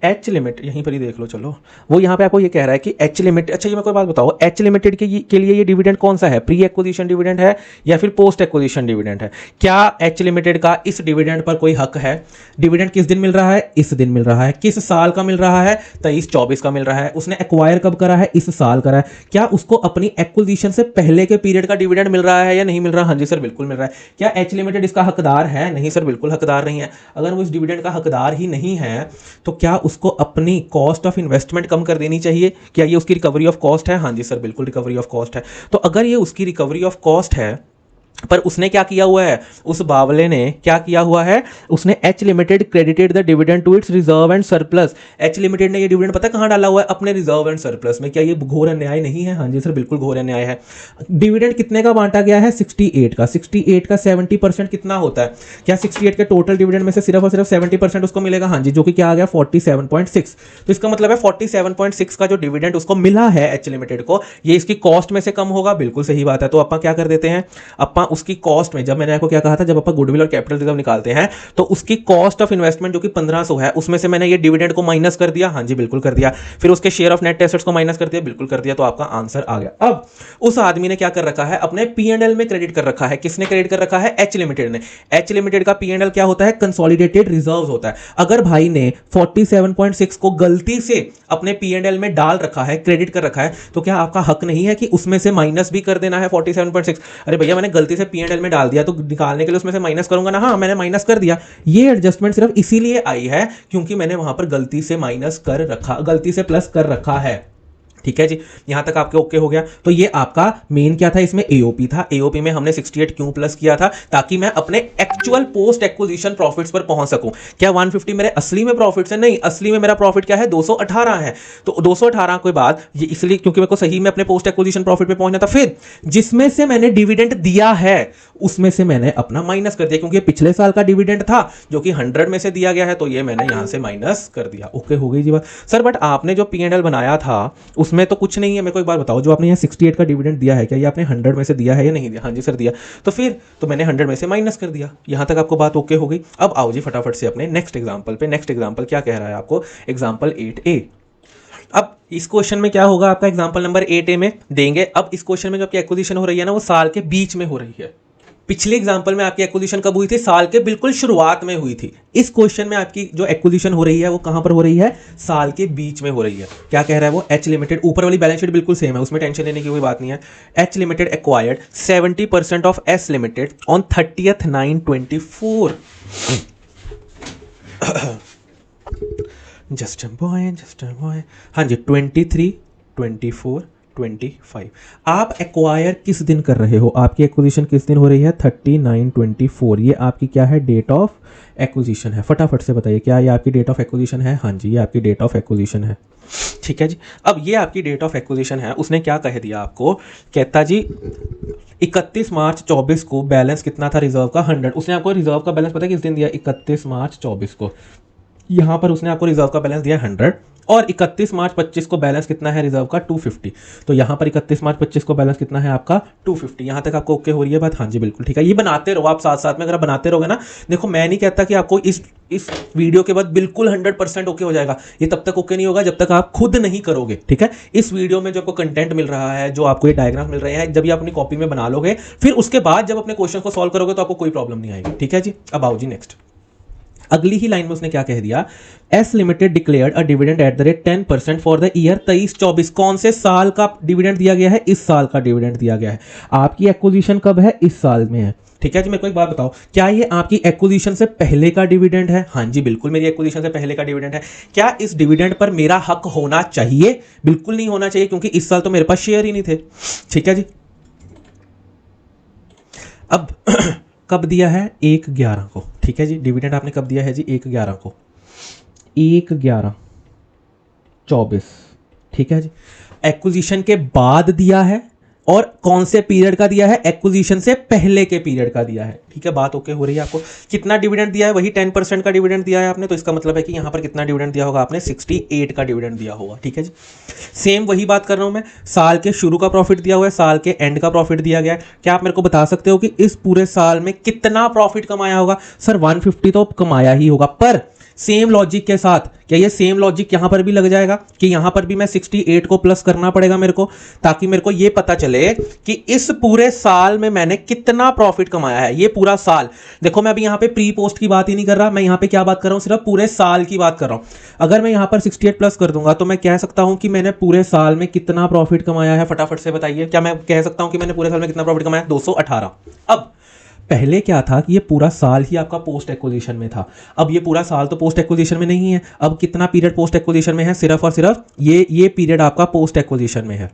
एच लिमिट, यहीं पर ही देख लो, चलो वो यहाँ पे आपको ये कह रहा है कि एच लिमिट, अच्छा ये मेरे को बात बताओ, एच लिमिटेड के लिए ये डिविडेंड कौन सा है? प्री एक्विजिशन डिविडेंड है या फिर पोस्ट एक्विजिशन डिविडेंड है? क्या एच लिमिटेड का इस डिविडेंड पर कोई हक है? डिविडेंड किस दिन मिल रहा है? इस दिन मिल रहा है। किस साल का मिल रहा है? 23-24 का मिल रहा है। उसने एक्वायर कब करा है? इस साल करा है। क्या उसको अपनी एक्विजिशन से पहले के पीरियड का डिविडेंड मिल रहा है या नहीं मिल रहा? हाँ जी सर बिल्कुल मिल रहा है। क्या एच लिमिटेड इसका हकदार है? नहीं सर बिल्कुल हकदार नहीं है। अगर वो इस डिविडेंड का हकदार ही नहीं है तो क्या उसको अपनी कॉस्ट ऑफ इन्वेस्टमेंट कम कर देनी चाहिए? क्या ये उसकी रिकवरी ऑफ कॉस्ट है? हाँ जी सर बिल्कुल रिकवरी ऑफ कॉस्ट है। तो अगर ये उसकी रिकवरी ऑफ कॉस्ट है, पर उसने क्या किया हुआ है? उस बावले ने क्या किया हुआ है? उसने H limited credited the dividend to its reserve and surplus. H limited ने ये डिविडेंड पता कहां डाला हुआ है? अपने रिजर्व एंड सरप्लस में। क्या ये घोर अन्याय नहीं है? हाँ जी सर बिल्कुल घोर अन्याय है। डिविडेंड कितने का बांटा गया है? 68 का। 68 का 70% कितना होता है? क्या 68 के टोटल डिविडेंड में से सिर्फ और सिर्फ 70% उसको मिलेगा? हाँ जी, जो कि क्या आ गया? 47.6। तो इसका मतलब है 47.6 का जो डिविडेंड उसको मिला है एच लिमिटेड को, ये इसकी कॉस्ट में से कम होगा। बिल्कुल सही बात है। तो अपन क्या कर देते हैं, अपन उसकी कॉस्ट में, जब मैंने आपको क्या कहा था, जब अपन गुडविल और कैपिटल रिजर्व निकालते हैं तो उसकी कॉस्ट ऑफ इन्वेस्टमेंट जो कि 1500 है, उसमें से मैंने ये डिविडेंड को माइनस कर दिया। हाँ जी बिल्कुल कर दिया। फिर उसके शेयर ऑफ नेट एसेट्स को माइनस कर दिया। बिल्कुल कर दिया। तो आपका आंसर आ गया। अब उस आदमी ने क्या कर रखा है? अपने P&L में क्रेडिट कर रखा है। किसने क्रेडिट कर रखा है? एच लिमिटेड ने। एच लिमिटेड का P&L क्या होता है? कंसोलिडेटेड रिजर्व्स होता है। अगर भाई ने 47.6 को गलती से अपने P&L में डाल रखा है, क्रेडिट कर रखा है, तो क्या आपका हक नहीं है कि उसमें से माइनस भी कर देना है 47.6? अरे भैया मैंने गलती से P&L में डाल दिया तो निकालने के लिए उसमें से माइनस करूंगा ना। हाँ मैंने माइनस कर दिया। ये एडजस्टमेंट सिर्फ इसीलिए आई है क्योंकि मैंने वहां पर गलती से माइनस कर रखा, गलती से प्लस कर रखा है। ठीक है जी, यहां तक आपके ओके हो गया। तो ये आपका मेन क्या था? इसमें एओपी था। एओपी में हमने 68 क्यों प्लस किया था? ताकि मैं अपने एक्चुअल पोस्ट एक्विजिशन प्रॉफिट्स पर पहुंच सकूं। क्या 150 मेरे असली में प्रॉफिट्स है? नहीं, असली में मेरा प्रॉफिट क्या है? 218 है। तो 218 के बाद ये इसलिए क्योंकि मेरे को सही में अपने पोस्ट एक्विजिशन प्रॉफिट पे पहुंचना था। फिर जिसमें से मैंने डिविडेंड दिया है उसमें से मैंने अपना माइनस कर दिया, क्योंकि पिछले साल का डिविडेंड था जो कि 100 में से दिया गया है, तो ये मैंने यहां से माइनस कर दिया। ओके हो गई जी बात। सर बट आपने जो P&L बनाया था उसमें तो कुछ नहीं है। मेरे को एक बात बताओ, जो आपने यहाँ 68 का डिविडेंड दिया है, क्या ये आपने 100 में से दिया है या नहीं दिया? हाँ जी सर दिया। तो फिर तो मैंने 100 में से माइनस कर दिया। यहां तक आपको बात ओके हो गई। अब आओ जी फटाफट से अपने नेक्स्ट एग्जाम्पल पे। नेक्स्ट एग्जाम्पल क्या कह रहा है आपको? Example 8A। अब इस क्वेश्चन में क्या होगा आपका? एग्जाम्पल नंबर 8A में देंगे। अब इस क्वेश्चन में जो आपकी एक्विजिशन हो रही है ना, वो साल के बीच में हो रही है। पिछले एग्जांपल में आपकी एक्विजिशन कब हुई थी? साल के बिल्कुल शुरुआत में हुई थी। इस क्वेश्चन में आपकी जो एक्विजिशन हो रही है वो कहां पर हो रही है? साल के बीच में हो रही है। क्या कह रहा है वो? एच लिमिटेड, ऊपर वाली बैलेंस शीट बिल्कुल सेम है, उसमें टेंशन लेने की कोई बात नहीं है। H limited acquired 70% of S limited on 30/9/24। Just boy, हाँ जी, 23, 24, 25। आप एक्वायर किस दिन कर रहे हो? आपकी एक्विजिशन किस दिन हो रही है? 30/9/24। ये आपकी क्या है? डेट ऑफ एक्विजिशन है। फटाफट से बताइए, क्या ये आपकी डेट ऑफ एक्विजिशन है? हाँ जी, ये आपकी डेट ऑफ एक्विजिशन है। ठीक है जी। अब ये आपकी डेट ऑफ एक्विजिशन है। उसने क्या कह दिया आपको? कहता जी 31 मार्च 24 को बैलेंस कितना था रिजर्व का? 100। उसने आपको रिजर्व का बैलेंस पता है किस दिन दिया? 31 मार्च 24 को। यहां पर उसने आपको रिजर्व का बैलेंस दिया 100 और 31 मार्च 25 को बैलेंस कितना है रिजर्व का? 250। तो यहां पर 31 मार्च 25 को बैलेंस कितना है आपका? 250। यहां तक आपको ओके हो रही है बात? हाँ जी बिल्कुल ठीक है। ये बनाते रहो आप साथ साथ में, अगर आप बनाते रहोगे ना, देखो मैं नहीं कहता कि आपको इस वीडियो के बाद बिल्कुल 100% ओके हो जाएगा। ये तब तक ओके नहीं होगा जब तक आप खुद नहीं करोगे। ठीक है, इस वीडियो में जो आपको कंटेंट मिल रहा है, जो आपको ये डायग्राम मिल रहे हैं, जब ये अपनी कॉपी में बना लोगे, फिर उसके बाद जब अपने क्वेश्चन को सॉल्व करोगे तो आपको कोई प्रॉब्लम नहीं आएगी। ठीक है जी। अब आओ जी नेक्स्ट। अगली ही लाइन में उसने क्या कह दिया? S limited declared a dividend at the rate 10% for the year 23-24। कौन से साल का डिविडेंड दिया गया है? इस साल का डिविडेंड दिया गया है। आपकी एक्विजिशन कब है? इस साल में है। ठीक है जी। मेरे को एक बात बताओ, क्या ये आपकी एक्विजिशन से पहले का डिविडेंड है? हाँ जी बिल्कुल, मेरी एक्विजिशन से पहले का डिविडेंड है। क्या इस डिविडेंड पर मेरा हक होना चाहिए? बिल्कुल नहीं होना चाहिए, क्योंकि इस साल तो मेरे पास शेयर ही नहीं थे। ठीक है जी। अब कब दिया है? 1/11 को। ठीक है जी। डिविडेंड आपने कब दिया है जी? 1/11 को, 1/11/24। ठीक है जी। एक्विजिशन के बाद दिया है और कौन से पीरियड का दिया है? एक्विजिशन से पहले के पीरियड का दिया है। ठीक है, बात ओके हो रही है आपको? कितना डिविडेंड दिया है? वही 10% का डिविडेंड दिया है आपने, तो इसका मतलब है कि यहां पर कितना डिविडेंड दिया होगा आपने? 68 का डिविडेंड दिया होगा। ठीक है जी। सेम वही बात कर रहा हूं मैं, साल के शुरू का प्रॉफिट दिया हुआ है, साल के एंड का प्रॉफिट दिया गया है। क्या आप मेरे को बता सकते हो कि इस पूरे साल में कितना प्रॉफिट कमाया होगा? सर 150 तो कमाया ही होगा, पर सेम लॉजिक के साथ क्या ये सेम लॉजिक यहां पर भी लग जाएगा कि यहां पर भी मैं 68 को प्लस करना पड़ेगा मेरे को, ताकि मेरे को ये पता चले कि इस पूरे साल में मैंने कितना प्रॉफिट कमाया है? ये पूरा साल देखो, मैं अभी यहां पे प्री पोस्ट की बात ही नहीं कर रहा, मैं यहां पे क्या बात कर रहा हूं? सिर्फ पूरे साल की बात कर रहा हूं। अगर मैं यहां पर 68 प्लस कर दूंगा तो मैं कह सकता हूं कि मैंने पूरे साल में कितना प्रॉफिट कमाया है? फटाफट से बताइए, क्या मैं कह सकता हूं कि मैंने पूरे साल में कितना प्रॉफिट कमाया? 218। अब पहले क्या था कि ये पूरा साल ही आपका पोस्ट एक्विजिशन में था, अब ये पूरा साल तो पोस्ट एक्विजिशन में नहीं है। अब कितना पीरियड पोस्ट एक्विजिशन में है? सिर्फ और सिर्फ ये पीरियड आपका पोस्ट एक्विजिशन में है।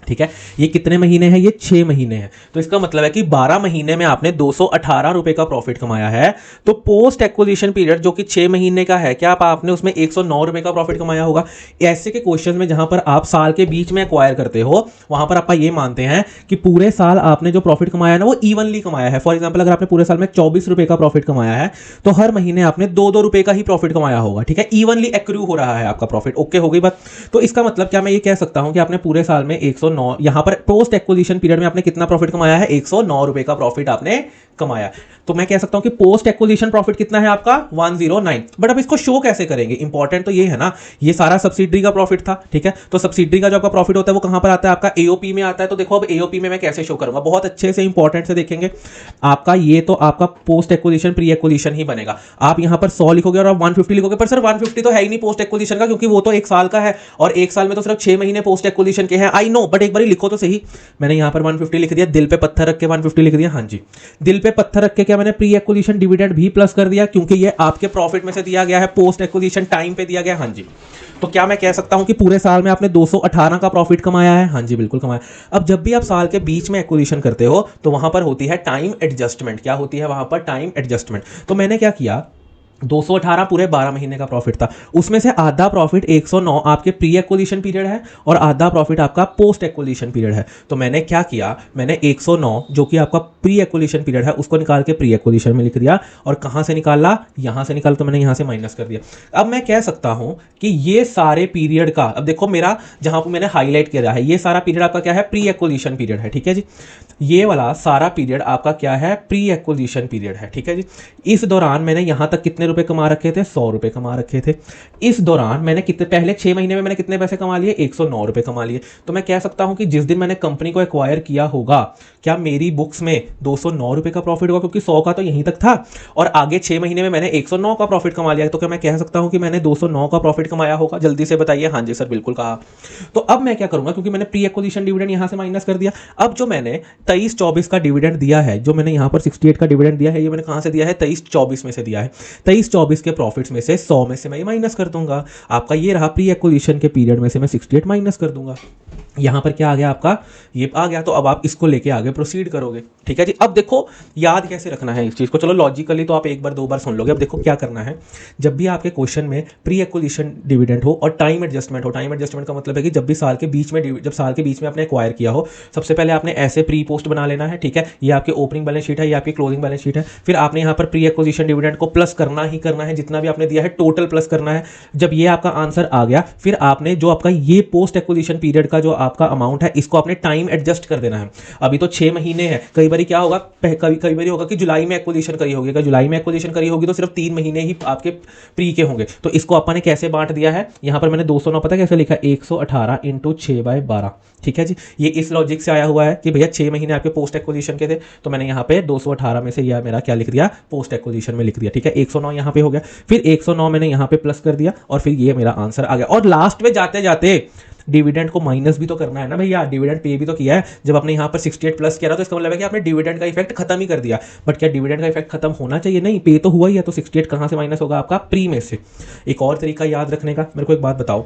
ठीक है, ये कितने महीने हैं? ये 6 महीने हैं। तो इसका मतलब है कि 12 महीने में आपने 218 रुपए का प्रॉफिट कमाया है। तो पोस्ट एक्विजिशन पीरियड जो कि 6 महीने का है, क्या आपने उसमें 109 रुपए का प्रॉफिट कमाया होगा? ऐसे के क्वेश्चन में जहां पर आप साल के बीच में एक्वायर करते हो, वहां पर आप ये मानते हैं कि पूरे साल आपने जो प्रॉफिट कमाया ना वो इवनली कमाया है। फॉर एग्जाम्पल, अगर आपने पूरे साल में 24 रुपए का प्रॉफिट कमाया है तो हर महीने आपने 2-2 रुपए का ही प्रॉफिट कमाया होगा। ठीक है, इवनली एक्रू हो रहा है आपका प्रॉफिट। ओके, हो गई बात? तो इसका मतलब क्या मैं ये कह सकता हूं कि आपने पूरे साल में 109, यहां पर पोस्ट एक्विजिशन पीरियड में आपने कितना प्रॉफिट कमाया है? 109 रुपए का प्रॉफिट आपने कमाया। तो मैं कह सकता हूं कि पोस्ट एक्विजिशन प्रॉफिट कितना है आपका? 109। बट अब इसको शो कैसे करेंगे? इंपॉर्टेंट तो ये है ना, ये सारा सब्सिडरी का प्रॉफिट था। ठीक है, तो सब्सिडरी का जो आपका प्रॉफिट होता है वो कहां पर आता है? आपका एओपी में आता है। तो देखो अब एओपी में मैं कैसे शो करूंगा, बहुत अच्छे से इंपॉर्टेंट से देखेंगे। आपका ये तो आपका पोस्ट एक्विजिशन प्री एक्विजिशन ही बनेगा। आप यहां पर 100 लिखोगे और आप 150 लिखोगे, पर सर 150 तो है ही नहीं पोस्ट एक्विजिशन का, क्योंकि वो तो 1 साल का है और 1 साल में तो सिर्फ 6 महीने पोस्ट एक्विजिशन के हैं। आई नो, बट एक बार लिखो तो सही। मैंने यहां पर 150 लिख दिया, दिल पे पत्थर रख के 150 लिख दिया। हाँ जी, दिल पे पत्थर रख के क्या मैंने प्री एक्विजिशन डिविडेंड भी प्लस कर दिया, क्योंकि ये आपके प्रॉफिट में से दिया गया है, पोस्ट एक्विजिशन टाइम पे दिया गया। हाँ जी, तो क्या मैं कह सकता हूं कि पूरे साल में आपने 218 का प्रॉफिट कमाया है? हाँ जी बिल्कुल कमाया। अब जब भी आप साल के बीच में एक्विजिशन करते हो तो वहां पर होती है टाइम एडजस्टमेंट। क्या होती है वहां पर? Time adjustment. तो मैंने क्या किया, 218 पूरे 12 महीने का प्रॉफिट था, उसमें से आधा प्रॉफिट 109 आपके प्री एक्विजिशन पीरियड है और आधा प्रॉफिट आपका पोस्ट एक्विजिशन पीरियड है। तो मैंने क्या किया, मैंने 109 जो कि आपका प्री एक्विजिशन पीरियड है उसको निकाल के प्री एक्विजिशन में लिख दिया। और कहां से निकाला? यहां से निकाला, तो मैंने यहां से माइनस कर दिया। अब मैं कह सकता हूं कि ये सारे पीरियड का, अब देखो मेरा जहां पर मैंने हाईलाइट किया है, ये सारा पीरियड आपका क्या है? प्री एक्विजिशन पीरियड है। ठीक है जी, ये वाला सारा पीरियड आपका क्या है? प्री एक्विजिशन पीरियड है। ठीक है जी, इस दौरान मैंने यहां तक कितने कितने रुपए कमा रखे थे, 100 रुपए कमा रखे थे। इस दौरान मैंने कितने, पहले 6 महीने में मैंने कितने पैसे कमा लिए, 109 रुपए कमा लिए। तो मैं कह सकता हूं कि जिस दिन मैंने कंपनी को एक्वायर किया होगा, क्या मेरी बुक्स में 209 रुपए का प्रॉफिट होगा, क्योंकि 100 का तो यहीं तक था और आगे 6 महीने में मैंने 109 का प्रॉफिट कमा लिया। तो क्या मैं कह सकता हूं कि मैंने 209 का प्रॉफिट कमाया होगा? जल्दी से बताइए। हाँ जी सर, बिल्कुल कहा। तो अब मैं क्या करूंगा, क्योंकि मैंने प्री एक्विजिशन डिविडेंड यहां से माइनस कर दिया। अब जो मैंने 23-24 का डिविडेंड दिया है, जो मैंने यहां पर 68 का डिविडेंड दिया है, ये मैंने कहां से दिया है, 23-24 में से दिया है। 23-24 के प्रॉफिट्स में से 100 में से मैं ये माइनस कर दूंगा। आपका ये रहा प्री एक्विजिशन के पीरियड में से मैं 68 माइनस कर दूंगा। यहां पर क्या आ गया आपका, ये आ गया। तो अब आप इसको लेके आगे प्रोसीड करोगे। ठीक है जी। अब देखो याद कैसे रखना है इस चीज को, चलो लॉजिकली तो आप एक बार 2 बार सुन लोगे। अब देखो क्या करना है, जब भी आपके क्वेश्चन में प्री एक्विजिशन डिविडेंड हो और टाइम एडजस्टमेंट हो, टाइम एडजस्टमेंट का मतलब है कि जब भी साल के बीच में, जब साल के बीच में आपने एक्वायर किया हो, सबसे पहले आपने ऐसे प्री पोस्ट बना लेना है। ठीक है, ये आपकी ओपनिंग बैलेंस शीट है, ये आपकी क्लोजिंग बैलेंस शीट है। फिर आपने यहाँ पर प्री एक्विजिशन डिविडेंड को प्लस करना ही करना है, जितना भी आपने दिया है टोटल प्लस करना है। जब ये आपका आंसर आ गया, फिर आपने जो आपका ये पोस्ट एक्विजिशन पीरियड का जो आपका अमाउंट है, इसको आपने टाइम एडजस्ट कर देना है। अभी तो 6 महीने है, कई बार क्या होगा, कई बार होगा कि जुलाई में एक्विजिशन करी होगी, जुलाई में एक्विजिशन करी होगी तो सिर्फ 3 महीने ही आपके प्री के होंगे। तो इसको अपन ने कैसे बांट दिया है, यहां पर मैंने 209 पता कैसे लिखा, 118 इंटू 6/12। ठीक है जी, ये इस लॉजिक से आया हुआ है कि भैया 6 महीने आपके पोस्ट एक्विजिशन के थे, तो मैंने यहाँ पे 218 में से यह मेरा क्या लिख दिया, पोस्ट एक्विजिशन में लिख दिया। ठीक है, 109 यहाँ पे हो गया, फिर 109 मैंने यहाँ पे प्लस कर दिया और फिर ये मेरा आंसर आ गया। और लास्ट में जाते जाते डिविडेंड को माइनस भी तो करना है ना भैया, डिविडेंड पे भी तो किया है। जब आपने यहाँ पर 68 प्लस किया तो इसका मतलब है कि आपने डिविडेंड का इफेक्ट खत्म ही कर दिया। बट क्या डिविडेंड का इफेक्ट खत्म होना चाहिए? नहीं, पे तो हुआ ही है। तो 68 कहाँ से माइनस होगा आपका, प्री में से। एक और तरीका याद रखने का, मेरे को एक बात बताओ,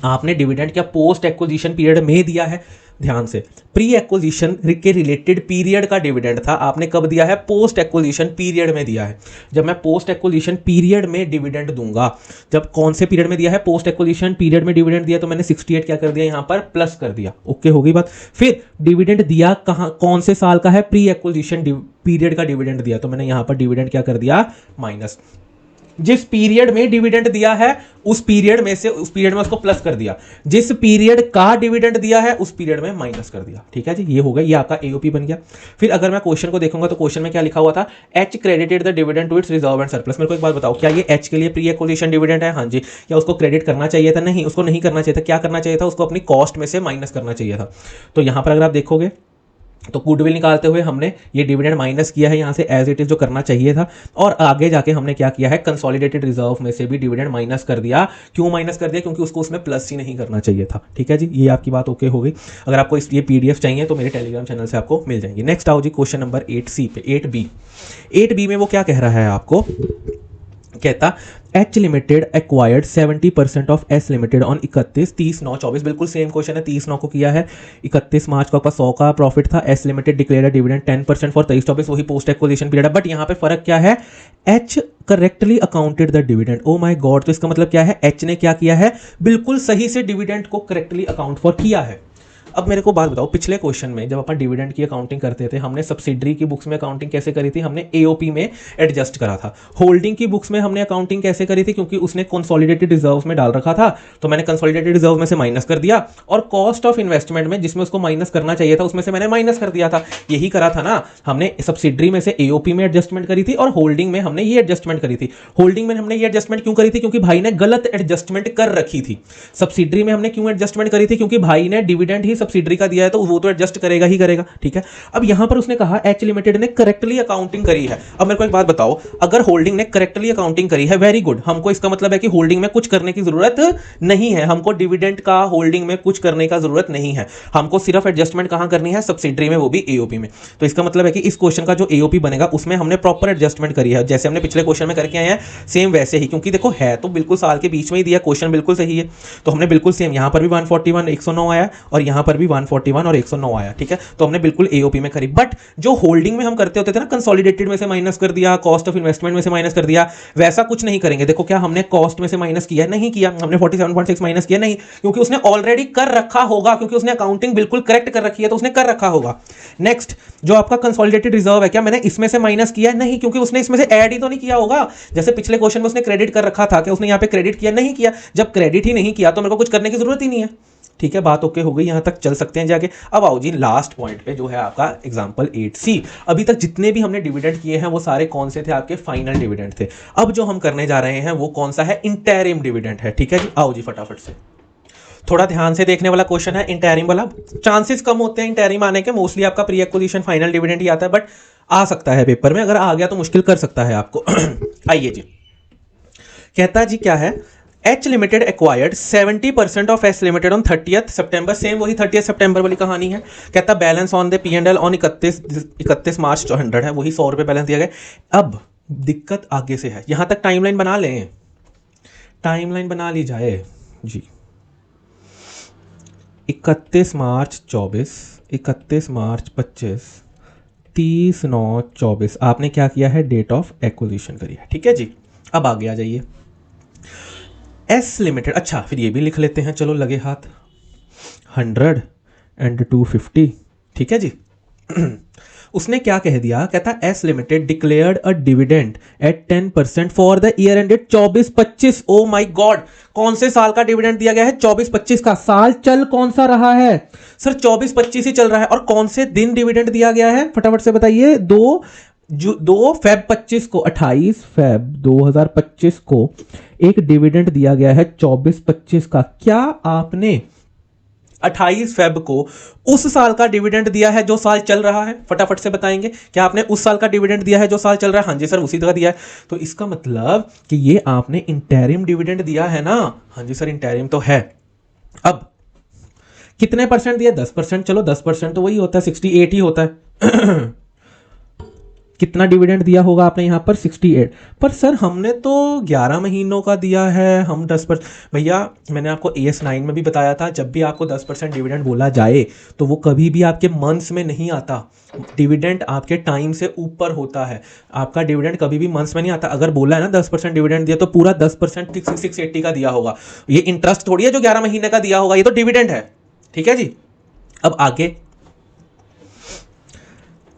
आपने डिविडेंड क्या पोस्ट एक्विजिशन पीरियड में दिया है? ध्यान से, प्री एक्विजिशन के रिलेटेड पीरियड का डिविडेंड था, आपने कब दिया है, पोस्ट एक्विजिशन पीरियड में दिया है। जब मैं पोस्ट एक्विजिशन पीरियड में डिविडेंड दूंगा, जब कौन से पीरियड में दिया है, पोस्ट एक्विजिशन पीरियड में डिविडेंड दिया, तो मैंने 68 क्या कर दिया, यहां पर प्लस कर दिया। ओके, हो गई बात। फिर डिविडेंड दिया कहां, कौन से साल का है, प्री एक्विजिशन पीरियड का डिविडेंड दिया, तो मैंने यहां पर डिविडेंड क्या कर दिया, माइनस। जिस पीरियड में डिविडेंड दिया है उस पीरियड में से, उस पीरियड में उसको प्लस कर दिया, जिस पीरियड का डिविडेंड दिया है उस पीरियड में माइनस कर दिया। ठीक है जी, ये हो गया, ये आपका एओपी बन गया। फिर अगर मैं क्वेश्चन को देखूंगा तो क्वेश्चन में क्या लिखा हुआ था, H credited the dividend to its reserve and surplus. मेरे को एक बात बताओ, क्या ये एच के लिए प्री एक्विजिशन डिविडेंड है? हाँ जी। क्या उसको क्रेडिट करना चाहिए था? नहीं, उसको नहीं करना चाहिए था। क्या करना चाहिए था, उसको अपनी कॉस्ट में से माइनस करना चाहिए था। तो यहां पर अगर आप देखोगे तो गुडविल निकालते हुए हमने ये डिविडेंड माइनस किया है यहाँ से एज इट इज, जो करना चाहिए था। और आगे जाके हमने क्या किया है, कंसोलिडेटेड रिजर्व में से भी डिविडेंड माइनस कर दिया। क्यों माइनस कर दिया? क्योंकि उसको उसमें प्लस ही नहीं करना चाहिए था। ठीक है जी, ये आपकी बात ओके हो गई। अगर आपको ये पीडीएफ चाहिए तो मेरे टेलीग्राम चैनल से आपको मिल जाएंगे। नेक्स्ट आओ जी क्वेश्चन नंबर 8C पे, 8B। 8B में वो क्या कह रहा है आपको, कहता H limited acquired 70% of S limited on 31/30/9/24। बिल्कुल सेम क्वेश्चन है, 30/9 को किया है, 31 मार्च को आपका 100 का प्रॉफिट था। S limited declared dividend 10% for 23/24, वही पोस्ट एक्विजिशन पीरियड है। बट यहाँ पे फर्क क्या है, H correctly accounted the dividend. O my God, तो इसका मतलब क्या है, एच ने क्या किया है, बिल्कुल सही से डिविडेंड को करेक्टली अकाउंट फॉर किया है। अब मेरे को बात बताओ, पिछले क्वेश्चन में जब अपन डिविडेंड की अकाउंटिंग करते थे, हमने सब्सिडरी की बुक्स में अकाउंटिंग कैसे करी थी, हमने एओपी में एडजस्ट करा था। होल्डिंग की बुक्स में हमने अकाउंटिंग कैसे करी थी, क्योंकि उसने कंसोलिडेटेड रिजर्व में डाल रखा था, तो मैंने कंसोलिडेटेड रिजर्व में से माइनस कर दिया। और कॉस्ट ऑफ इन्वेस्टमेंट में जिसमें उसको माइनस करना चाहिए था, उसमें से मैंने माइनस कर दिया था। यही करा था ना हमने, सब्सिडरी में से एओपी में एडजस्टमेंट करी थी और होल्डिंग में हमने ये एडजस्टमेंट करी थी। होल्डिंग में हमने ये एडजस्टमेंट क्यों करी थी, क्योंकि भाई ने गलत एडजस्टमेंट कर रखी थी। सब्सिडरी में हमने क्यों एडजस्टमेंट करी थी, क्योंकि भाई ने डिविडेंड ही सब्सिडरी का दिया है, तो वो तो एडजस्ट करेगा ही करेगा। ठीक है, अब यहां पर उसने कहा एच लिमिटेड ने करेक्टली अकाउंटिंग करी है। अब मेरे को एक बात बताओ, अगर होल्डिंग ने करेक्टली अकाउंटिंग करी है, वेरी गुड, हमको इसका मतलब है कि होल्डिंग में कुछ करने की जरूरत नहीं है। हमको डिविडेंड का होल्डिंग में कुछ करने का जरूरत नहीं है, हमको सिर्फ एडजस्टमेंट कहां करनी है, सब्सिडरी में, वो भी एओपी में। तो इसका मतलब है कि इस क्वेश्चन का जो एओपी बनेगा उसमें हमने प्रॉपर एडजस्टमेंट करी है, जैसे हमने पिछले क्वेश्चन में करके आए हैं, सेम वैसे ही। क्योंकि देखो है तो बिल्कुल साल के बीच में ही दिया, क्वेश्चन बिल्कुल सही है, तो हमने बिल्कुल सेम, यहां पर भी 141 109 आया और यहां पर भी 141 और 109 आया। ठीक है, तो हमने बिल्कुल एओपी में करी। बट जो होल्डिंग में हम करते होते थे ना, कंसोलिडेटेड में से माइनस कर दिया, कॉस्ट ऑफ इन्वेस्टमेंट में से माइनस कर दिया, वैसा कुछ नहीं करेंगे। देखो क्या हमने कॉस्ट में से माइनस किया, नहीं किया। हमने 47.6 माइनस किया, नहीं, क्योंकि उसने ऑलरेडी कर रखा होगा, क्योंकि उसने अकाउंटिंग बिल्कुल करेक्ट कर रखी है, तो उसने कर रखा होगा। नेक्स्ट, जो आपका कंसोलिडेटेड रिजर्व है, क्या मैंने इसमें से माइनस किया, नहीं, क्योंकि उसने इसमें से ऐड ही तो नहीं किया होगा। जैसे पिछले क्वेश्चन में उसने क्रेडिट कर रखा था, क्या उसने यहां पे क्रेडिट किया, नहीं किया। जब क्रेडिट ही नहीं किया तो मेरे को कुछ करने की जरूरत ही नहीं है। ठीक है, बात ओके हो गई, यहां तक चल सकते हैं जाके। अब आओ जी लास्ट पॉइंट पे, जो है आपका एग्जांपल 8C। अभी तक जितने भी हमने डिविडेंड किए हैं वो सारे कौन से थे, आपके फाइनल डिविडेंड थे। अब जो हम करने जा रहे हैं वो कौन सा है, इंटरिम डिविडेंड है। ठीक है जी, आओ जी फटाफट से, थोड़ा ध्यान से देखने वाला क्वेश्चन है इंटरिम वाला। चांसेस कम होते हैं इंटरिम आने के, मोस्टली आपका प्री एक्विजिशन फाइनल डिविडेंड ही आता है, बट आ सकता है पेपर में, अगर आ गया तो मुश्किल कर सकता है आपको। आइए जी, कहता जी क्या है, H limited acquired 70% of S limited on 30th September, same वही 30th सितंबर वाली कहानी है। कहता balance on the P&L on 31 मार्च 100 है, वही 100 रुपये बैलेंस दिया गया। अब दिक्कत आगे से है, यहां तक टाइमलाइन बना लें, टाइमलाइन बना ली जाए जी। 31 मार्च 24, 31 मार्च 25, 30/9/24 आपने क्या किया है, डेट ऑफ एक्विजिशन करी है। ठीक है जी, अब आगे आ जाइए, एस लिमिटेड, अच्छा फिर ये भी लिख लेते हैं, चलो लगे हाथ, 100 and 250। ठीक है जी। उसने क्या कह दिया, कहता S limited declared a dividend at 10% for the year ended 24-25। Oh my god, कौन से साल का डिविडेंड दिया गया है, 24-25 का। साल चल कौन सा रहा है सर, 24-25 ही चल रहा है। और कौन से दिन डिविडेंड दिया गया है, फटाफट से बताइए। 2 फेब 25 को, 28 फेब 2025 को एक डिविडेंड दिया गया है 24-25 का। क्या आपने 28 फेब को उस साल का डिविडेंड दिया है जो साल चल रहा है, फटाफट से बताएंगे। क्या आपने उस साल का डिविडेंड दिया है जो साल चल रहा है, हाँ जी सर उसी तरह दिया है। तो इसका मतलब कि ये आपने इंटरिम डिविडेंड दिया है ना, हाँ जी सर इंटरिम तो है। अब कितने परसेंट दिया, 10%, चलो 10% तो वही होता है 68 ही होता है। कितना डिविडेंड दिया होगा आपने यहाँ पर, 68। पर सर हमने तो 11 महीनों का दिया है, हम 10%। भैया मैंने आपको AS9 में भी बताया था, जब भी आपको 10% डिविडेंड बोला जाए तो वो कभी भी आपके मंथ्स में नहीं आता, डिविडेंड आपके टाइम से ऊपर होता है। आपका डिविडेंड कभी भी मंथ्स में नहीं आता। अगर बोला है ना 10% डिविडेंड दिया तो पूरा 10% 680 का दिया होगा। ये इंटरेस्ट थोड़ी है जो 11 महीने का दिया होगा, ये तो डिविडेंड है। ठीक है जी, अब आगे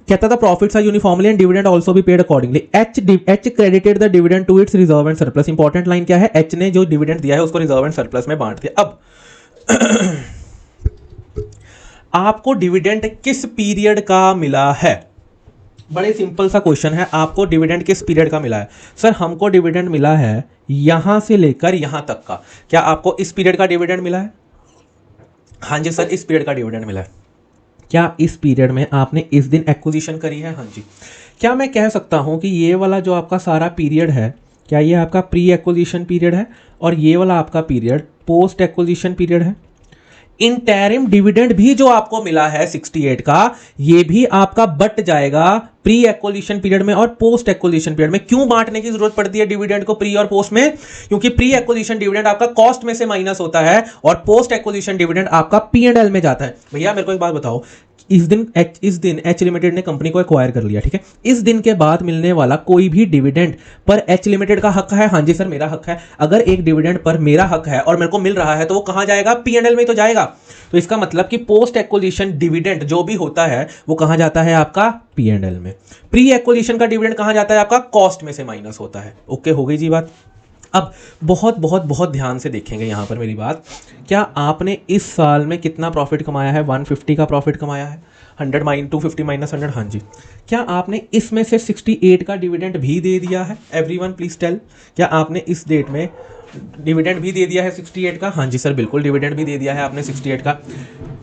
कहता था profits are uniformly and dividend also be paid accordingly. H credited the dividend to its reserve and surplus. Important line क्या है, एच ने जो डिविडेंड दिया है उसको रिजर्व एंड सरप्लस में बांट दिया। अब आपको डिविडेंड किस पीरियड का मिला है, बड़े सिंपल सा क्वेश्चन है, आपको डिविडेंड किस पीरियड का मिला है। सर हमको डिविडेंड मिला है यहां से लेकर यहां तक का। क्या आपको इस पीरियड का डिविडेंड मिला है, हाँ जी सर इस पीरियड का डिविडेंड मिला है। क्या इस पीरियड में आपने इस दिन एक्विजिशन करी है, हाँ जी। क्या मैं कह सकता हूं कि ये वाला जो आपका सारा पीरियड है, क्या ये आपका प्री एक्विजिशन पीरियड है और ये वाला आपका पीरियड पोस्ट एक्विजिशन पीरियड है। इंटरिम डिविडेंड भी जो आपको मिला है 68 का, ये भी आपका बट जाएगा प्री एक्विजिशन पीरियड में और पोस्ट एक्विजिशन पीरियड में। क्यों बांटने की जरूरत पड़ती है डिविडेंड को प्री और पोस्ट में, क्योंकि प्री एक्विजिशन डिविडेंड आपका कॉस्ट में से माइनस होता है और पोस्ट एक्विजिशन डिविडेंड आपका P&L में जाता है। भैया मेरे को एक बात बताओ, इस दिन एच लिमिटेड ने कंपनी को एक्वायर कर लिया, ठीक है। इस दिन के बाद मिलने वाला कोई भी डिविडेंड पर एच लिमिटेड का हक है, हाँ जी सर मेरा हक है। अगर एक डिविडेंड पर मेरा हक है और मेरे को मिल रहा है तो वो कहां जाएगा, P&L में तो जाएगा। तो इसका मतलब कि पोस्ट एक्विजिशन डिविडेंड जो भी होता है वो कहां जाता है, आपका P&L में। प्री एक्विजिशन का डिविडेंड कहां जाता है, आपका कॉस्ट में से माइनस होता है। ओके हो गई जी बात। अब बहुत बहुत बहुत ध्यान से देखेंगे यहां पर मेरी बात। क्या आपने इस साल में कितना प्रॉफिट कमाया है, 150 का प्रॉफिट कमाया है, 250 माइनस 100, हाँ जी। क्या आपने इसमें से 68 का डिविडेंड भी दे दिया है, एवरीवन प्लीज टेल। क्या आपने इस डेट में डिविडेंड भी दे दिया है 68 का, हाँ जी सर बिल्कुल डिविडेंड भी दे दिया है आपने 68 का।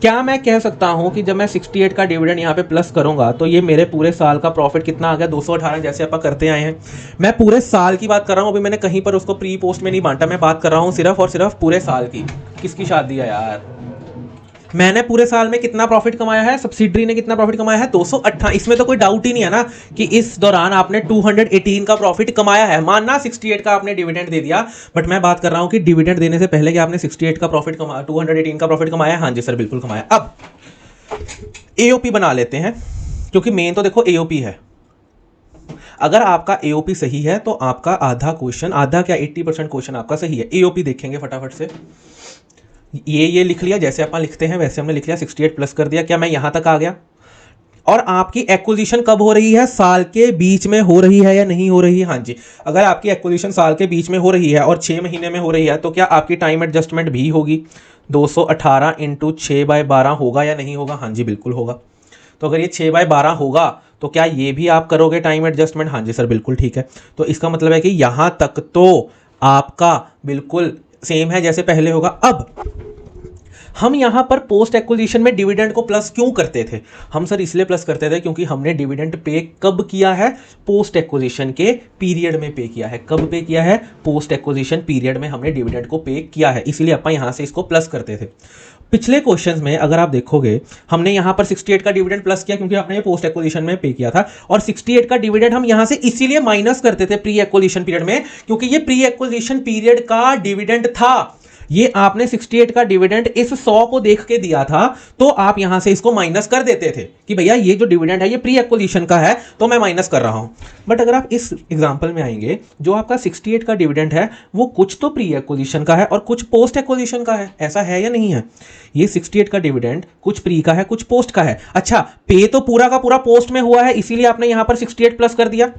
क्या मैं कह सकता हूं कि जब मैं 68 का डिविडेंड यहां पे प्लस करूंगा तो ये मेरे पूरे साल का प्रॉफिट कितना आ गया, 218, जैसे आप करते आए हैं। मैं पूरे साल की बात कर रहा हूं, अभी मैंने कहीं पर उसको प्री पोस्ट में नहीं बांटा, मैं बात कर रहा हूं सिर्फ और सिर्फ पूरे साल की। किसकी शादी है यार, मैंने पूरे साल में कितना प्रॉफिट कमाया है, सब्सिडरी ने कितना प्रॉफिट कमाया है, 218। इसमें तो कोई डाउट ही नहीं है ना कि इस दौरान आपने 218 का प्रॉफिट कमाया है। मानना 68 का आपने डिविडेंड दे दिया, बट मैं बात कर रहा हूं कि डिविडेंड देने से पहले कि आपने 68 का प्रॉफिट कमाया, 218 का प्रॉफिट कमाया, हाँ जी सर बिल्कुल कमाया। अब एओपी बना लेते हैं, क्योंकि मेन तो देखो एओपी है। अगर आपका एओपी सही है तो आपका आधा क्वेश्चन, आधा क्या 80% क्वेश्चन आपका सही है। एओपी देखेंगे फटाफट से। ये लिख लिया, जैसे अपन लिखते हैं वैसे हमने लिख लिया, 68 प्लस कर दिया। क्या मैं यहां तक आ गया। और आपकी एक्विजिशन कब हो रही है, साल के बीच में हो रही है या नहीं हो रही है, हाँ जी। अगर आपकी एक्विजिशन साल के बीच में हो रही है और 6 महीने में हो रही है तो क्या आपकी टाइम एडजस्टमेंट भी होगी, 218 इंटू 6/12 होगा या नहीं होगा? हाँ जी बिल्कुल होगा। तो अगर ये 6/12 होगा तो क्या ये भी आप करोगे टाइम एडजस्टमेंट? हाँ जी सर बिल्कुल ठीक है। तो इसका मतलब है कि यहां तक तो आपका बिल्कुल सेम है जैसे पहले होगा। अब हम यहां पर पोस्ट एक्विजिशन में डिविडेंड को प्लस क्यों करते थे? हम सर इसलिए प्लस करते थे क्योंकि हमने डिविडेंड पे कब किया है? पोस्ट एक्विजिशन के पीरियड में पे किया है। कब पे किया है? पोस्ट एक्विजिशन पीरियड में हमने डिविडेंड को पे किया है, इसलिए अपन यहां से इसको प्लस करते थे। पिछले क्वेश्चंस में अगर आप देखोगे हमने यहां पर 68 का डिविडेंड प्लस किया क्योंकि आपने पोस्ट एक्विजिशन में पे किया था, और 68 का डिविडेंड हम यहां से इसीलिए माइनस करते थे प्री एक्विजिशन पीरियड में, क्योंकि ये प्री एक्विजिशन पीरियड का डिविडेंड था। ये आपने 68 का डिविडेंड इस 100 को देख के दिया था, तो आप यहां से इसको माइनस कर देते थे कि भैया ये जो डिविडेंड है ये प्री एक्विजिशन का है तो मैं माइनस कर रहा हूं। बट अगर आप इस एग्जांपल में आएंगे, जो आपका 68 का डिविडेंड है वो कुछ तो प्री एक्विजिशन का है और कुछ पोस्ट एक्विजिशन का है, ऐसा है या नहीं है? ये 68 का डिविडेंड कुछ प्री का है कुछ पोस्ट का है। अच्छा, पे तो पूरा का पूरा पोस्ट में हुआ है, इसीलिए आपने यहां पर 68 प्लस कर दिया।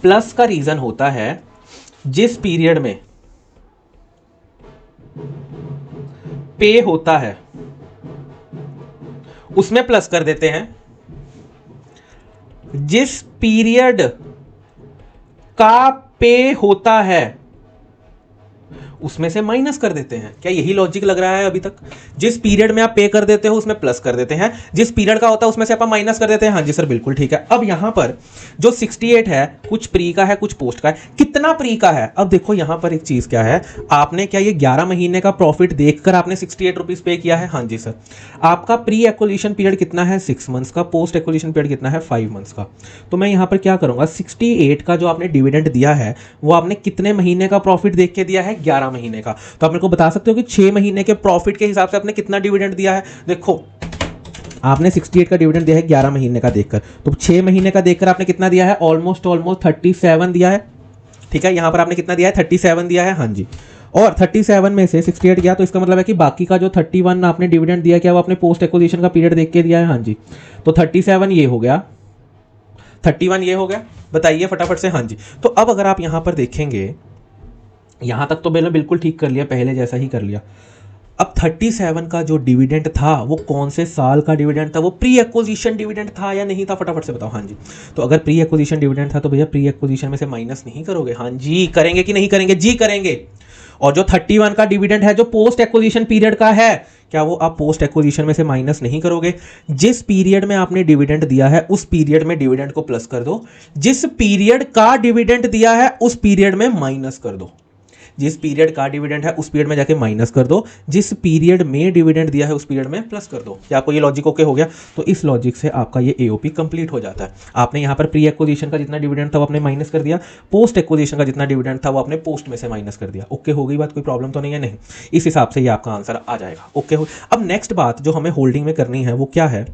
प्लस का रीजन होता है जिस पीरियड में पे होता है उसमें प्लस कर देते हैं, जिस पीरियड का पे होता है उसमें से माइनस कर देते हैं। क्या यही लॉजिक लग रहा है अभी तक? जिस पीरियड में आप पे कर देते हो उसमें प्लस कर देते हैं, जिस पीरियड का होता है उसमें से आप माइनस कर देते हैं। हाँ जी सर बिल्कुल ठीक है। अब यहां पर जो 68 है कुछ प्री का है कुछ पोस्ट का है। कितना प्री का है? अब देखो यहां पर एक चीज क्या है, आपने क्या ये 11 महीने का प्रॉफिट देखकर आपने 68 रुपीज पे किया है? हाँ जी सर। आपका प्री एक्विजिशन पीरियड कितना है? 6 मंथ्स का। पोस्ट एक्विजिशन पीरियड कितना है? 5 मंथ्स का। तो मैं यहां पर क्या करूंगा, 68 का जो आपने डिविडेंड दिया है वो आपने कितने महीने का प्रॉफिट देख के दिया है? 11 महीने का। तो आप मेरे को बता सकते हो कि 6 महीने के प्रॉफिट के हिसाब से आपने कितना डिविडेंड दिया है? देखो आपने 68 का डिविडेंड दिया है 11 महीने का देखकर, तो 6 महीने का देखकर आपने कितना दिया है? ऑलमोस्ट 37 दिया है। ठीक है, यहां पर आपने कितना दिया है? 37 दिया है। हाँ जी, और 37 में से 68 गया तो इसका मतलब है कि बाकी का जो 31 आपने डिविडेंड दिया क्या वो आपने पोस्ट एक्विजिशन का पीरियड देख के दिया है? हाँ जी, तो 37 ये हो गया, 31 ये हो गया। बताइए फटाफट से। हाँ जी, तो अब अगर आप यहां पर देखेंगे, यहां तक तो मैंने बिल्कुल ठीक कर लिया, पहले जैसा ही कर लिया। अब 37 का जो डिविडेंड था वो कौन से साल का डिविडेंड था? वो प्री एक्विजिशन डिविडेंड था या नहीं था? फटाफट से बताओ। हाँ जी, तो अगर प्री एक्विजिशन डिविडेंड था तो भैया प्री एक्विजिशन में से माइनस नहीं करोगे? हाँ जी करेंगे कि नहीं करेंगे? जी करेंगे। और जो 31 का डिविडेंड है जो पोस्ट एक्विजिशन पीरियड का है, क्या वो आप पोस्ट एक्विजिशन में से माइनस नहीं करोगे? जिस पीरियड में आपने डिविडेंड दिया है उस पीरियड में डिविडेंड को प्लस कर दो, जिस पीरियड का डिविडेंड दिया है उस पीरियड में माइनस कर दो। जिस पीरियड का डिविडेंड है उस पीरियड में जाके माइनस कर दो, जिस पीरियड में डिविडेंड दिया है उस पीरियड में प्लस कर दो। क्या आपको ये लॉजिक ओके हो गया? तो इस लॉजिक से आपका ये एओपी कंप्लीट हो जाता है। आपने यहाँ पर प्री एक्विजिशन का जितना डिविडेंड था वो आपने माइनस कर दिया, पोस्ट एक्विजिशन का जितना डिविडेंड था वो आपने पोस्ट में से माइनस कर दिया। ओके हो गई बात? कोई प्रॉब्लम तो नहीं है? नहीं, इस हिसाब से ये आपका आंसर आ जाएगा। ओके हो। अब नेक्स्ट बात जो हमें होल्डिंग में करनी है वो क्या है?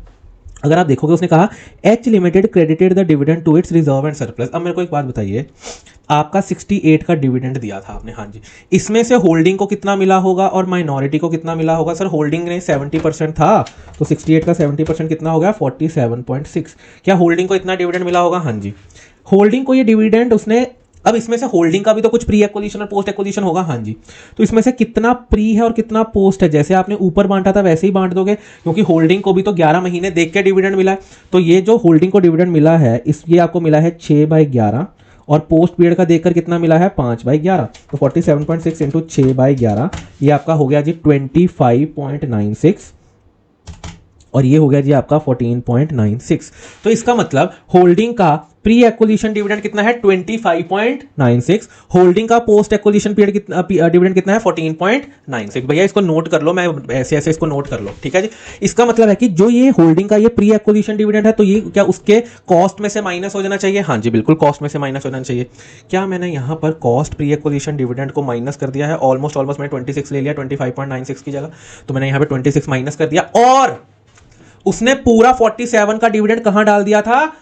अगर आप देखोगे उसने कहा H limited credited the dividend to its reserve and surplus. अब मेरे को एक बात बताइए, आपका 68 का डिविडेंड दिया था आपने, हाँ जी, इसमें से होल्डिंग को कितना मिला होगा और माइनॉरिटी को कितना मिला होगा? सर होल्डिंग ने 70% था, तो 68 का 70% कितना हो गया? 47.6। क्या होल्डिंग को इतना डिविडेंड मिला होगा? हाँ जी, होल्डिंग को ये डिविडेंड उसने, अब इसमें से होल्डिंग का भी तो कुछ प्री एक्विजिशन और पोस्ट एक्विजिशन होगा। हाँ जी, तो इसमें से कितना प्री है और कितना पोस्ट है, जैसे आपने ऊपर बांटा था वैसे ही बांट दोगे, क्योंकि होल्डिंग को भी तो 11 महीने देख के डिविडेंड मिला है। तो ये जो होल्डिंग को डिविडेंड मिला है इस ये आपको मिला है 6/11, और पोस्ट पीरियड का देखकर कितना मिला है? 5/11। तो 47.6 इंटू 6/11 ये आपका हो गया जी 25.96, और ये हो गया जी आपका 14.96। तो इसका मतलब होल्डिंग का प्री एक्विजिशन डिविडेंड कितना है? 25.96। होल्डिंग का पोस्ट एक्विजिशन पीरियड कितना डिविडेंड कितना है? 14.96। भैया इसको नोट कर लो, मैं ऐसे ऐसे इसको नोट कर लो, ठीक है जी। इसका मतलब है कि जो ये होल्डिंग का ये प्री एक्विजिशन डिविडेंड है तो ये क्या उसके कॉस्ट में से माइनस हो जाना चाहिए? हाँ जी बिल्कुल, कॉस्ट में से माइनस हो जाना चाहिए। क्या मैंने यहाँ पर कॉस्ट प्री एक्विजिशन डिविडेंड को माइनस कर दिया है? ऑलमोस्ट मैंने 26 ले लिया 25.96 की जगह, तो मैंने यहाँ पे 26 माइनस कर दिया, और उसने पूरा 47 का डिविडेंड कहां डाल दिया था?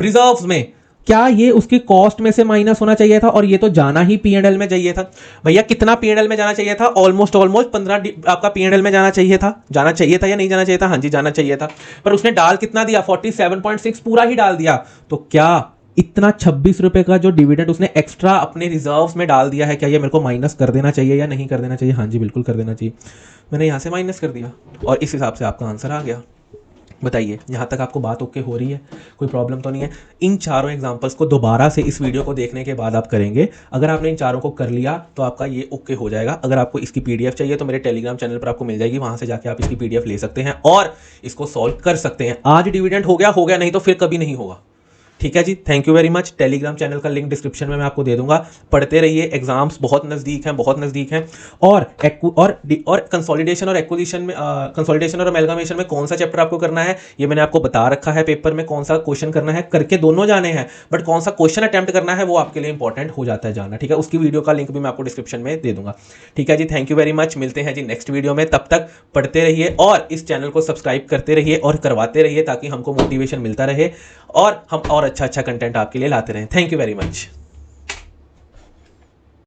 रिजर्व्स में। क्या ये उसकी कॉस्ट में से माइनस होना चाहिए था? और ये तो जाना ही पीएनएल में चाहिए था। भैया कितना पीएनएल में जाना चाहिए था? ऑलमोस्ट 15 आपका पीएनएल में जाना चाहिए था। जाना चाहिए था या नहीं जाना चाहिए था? हाँ जी जाना चाहिए था, पर उसने डाल कितना दिया? 47.6 पूरा ही डाल दिया। तो क्या इतना 26 रुपए का जो डिविडेंड उसने एक्स्ट्रा अपने रिजर्व्स में डाल दिया है, क्या ये मेरे को माइनस कर देना चाहिए या नहीं कर देना चाहिए? हाँ जी, बिल्कुल कर देना चाहिए। मैंने यहाँ से माइनस कर दिया और इस हिसाब से आपका आंसर आ गया। बताइए, यहाँ तक आपको बात ओके हो रही है? कोई प्रॉब्लम तो नहीं है? इन चारों एग्जांपल्स को दोबारा से इस वीडियो को देखने के बाद आप करेंगे। अगर आपने इन चारों को कर लिया तो आपका ये ओके हो जाएगा। अगर आपको इसकी पीडीएफ चाहिए तो मेरे टेलीग्राम चैनल पर आपको मिल जाएगी, वहां से जाके आप इसकी पीडीएफ ले सकते हैं और इसको सॉल्व कर सकते हैं। आज डिविडेंड हो गया, नहीं तो फिर कभी नहीं होगा। ठीक है जी, thank you very much. Telegram channel का लिंक डिस्क्रिप्शन में मैं आपको दे दूंगा। पढ़ते रहिए, एग्जाम्स बहुत नज़दीक हैं, बहुत नज़दीक हैं। और कंसोलिडेशन और एक्विजिशन में कंसोलिडेशन और अमेलगामेशन में कौन सा चैप्टर आपको करना है ये मैंने आपको बता रखा है। पेपर में कौन सा क्वेश्चन करना है, करके दोनों जाने हैं, बट कौन सा क्वेश्चन अटेम्प्ट करना है वो आपके लिए इंपॉर्टेंट हो जाता है जानना। ठीक है, उसकी वीडियो का लिंक भी मैं आपको डिस्क्रिप्शन में दे दूंगा। ठीक है जी, थैंक यू वेरी मच। मिलते हैं जी नेक्स्ट वीडियो में। तब तक पढ़ते रहिए और इस चैनल को सब्सक्राइब करते रहिए और करवाते रहिए ताकि हमको मोटिवेशन मिलता रहे और हम और अच्छा कंटेंट आपके लिए लाते रहें। Thank you very much.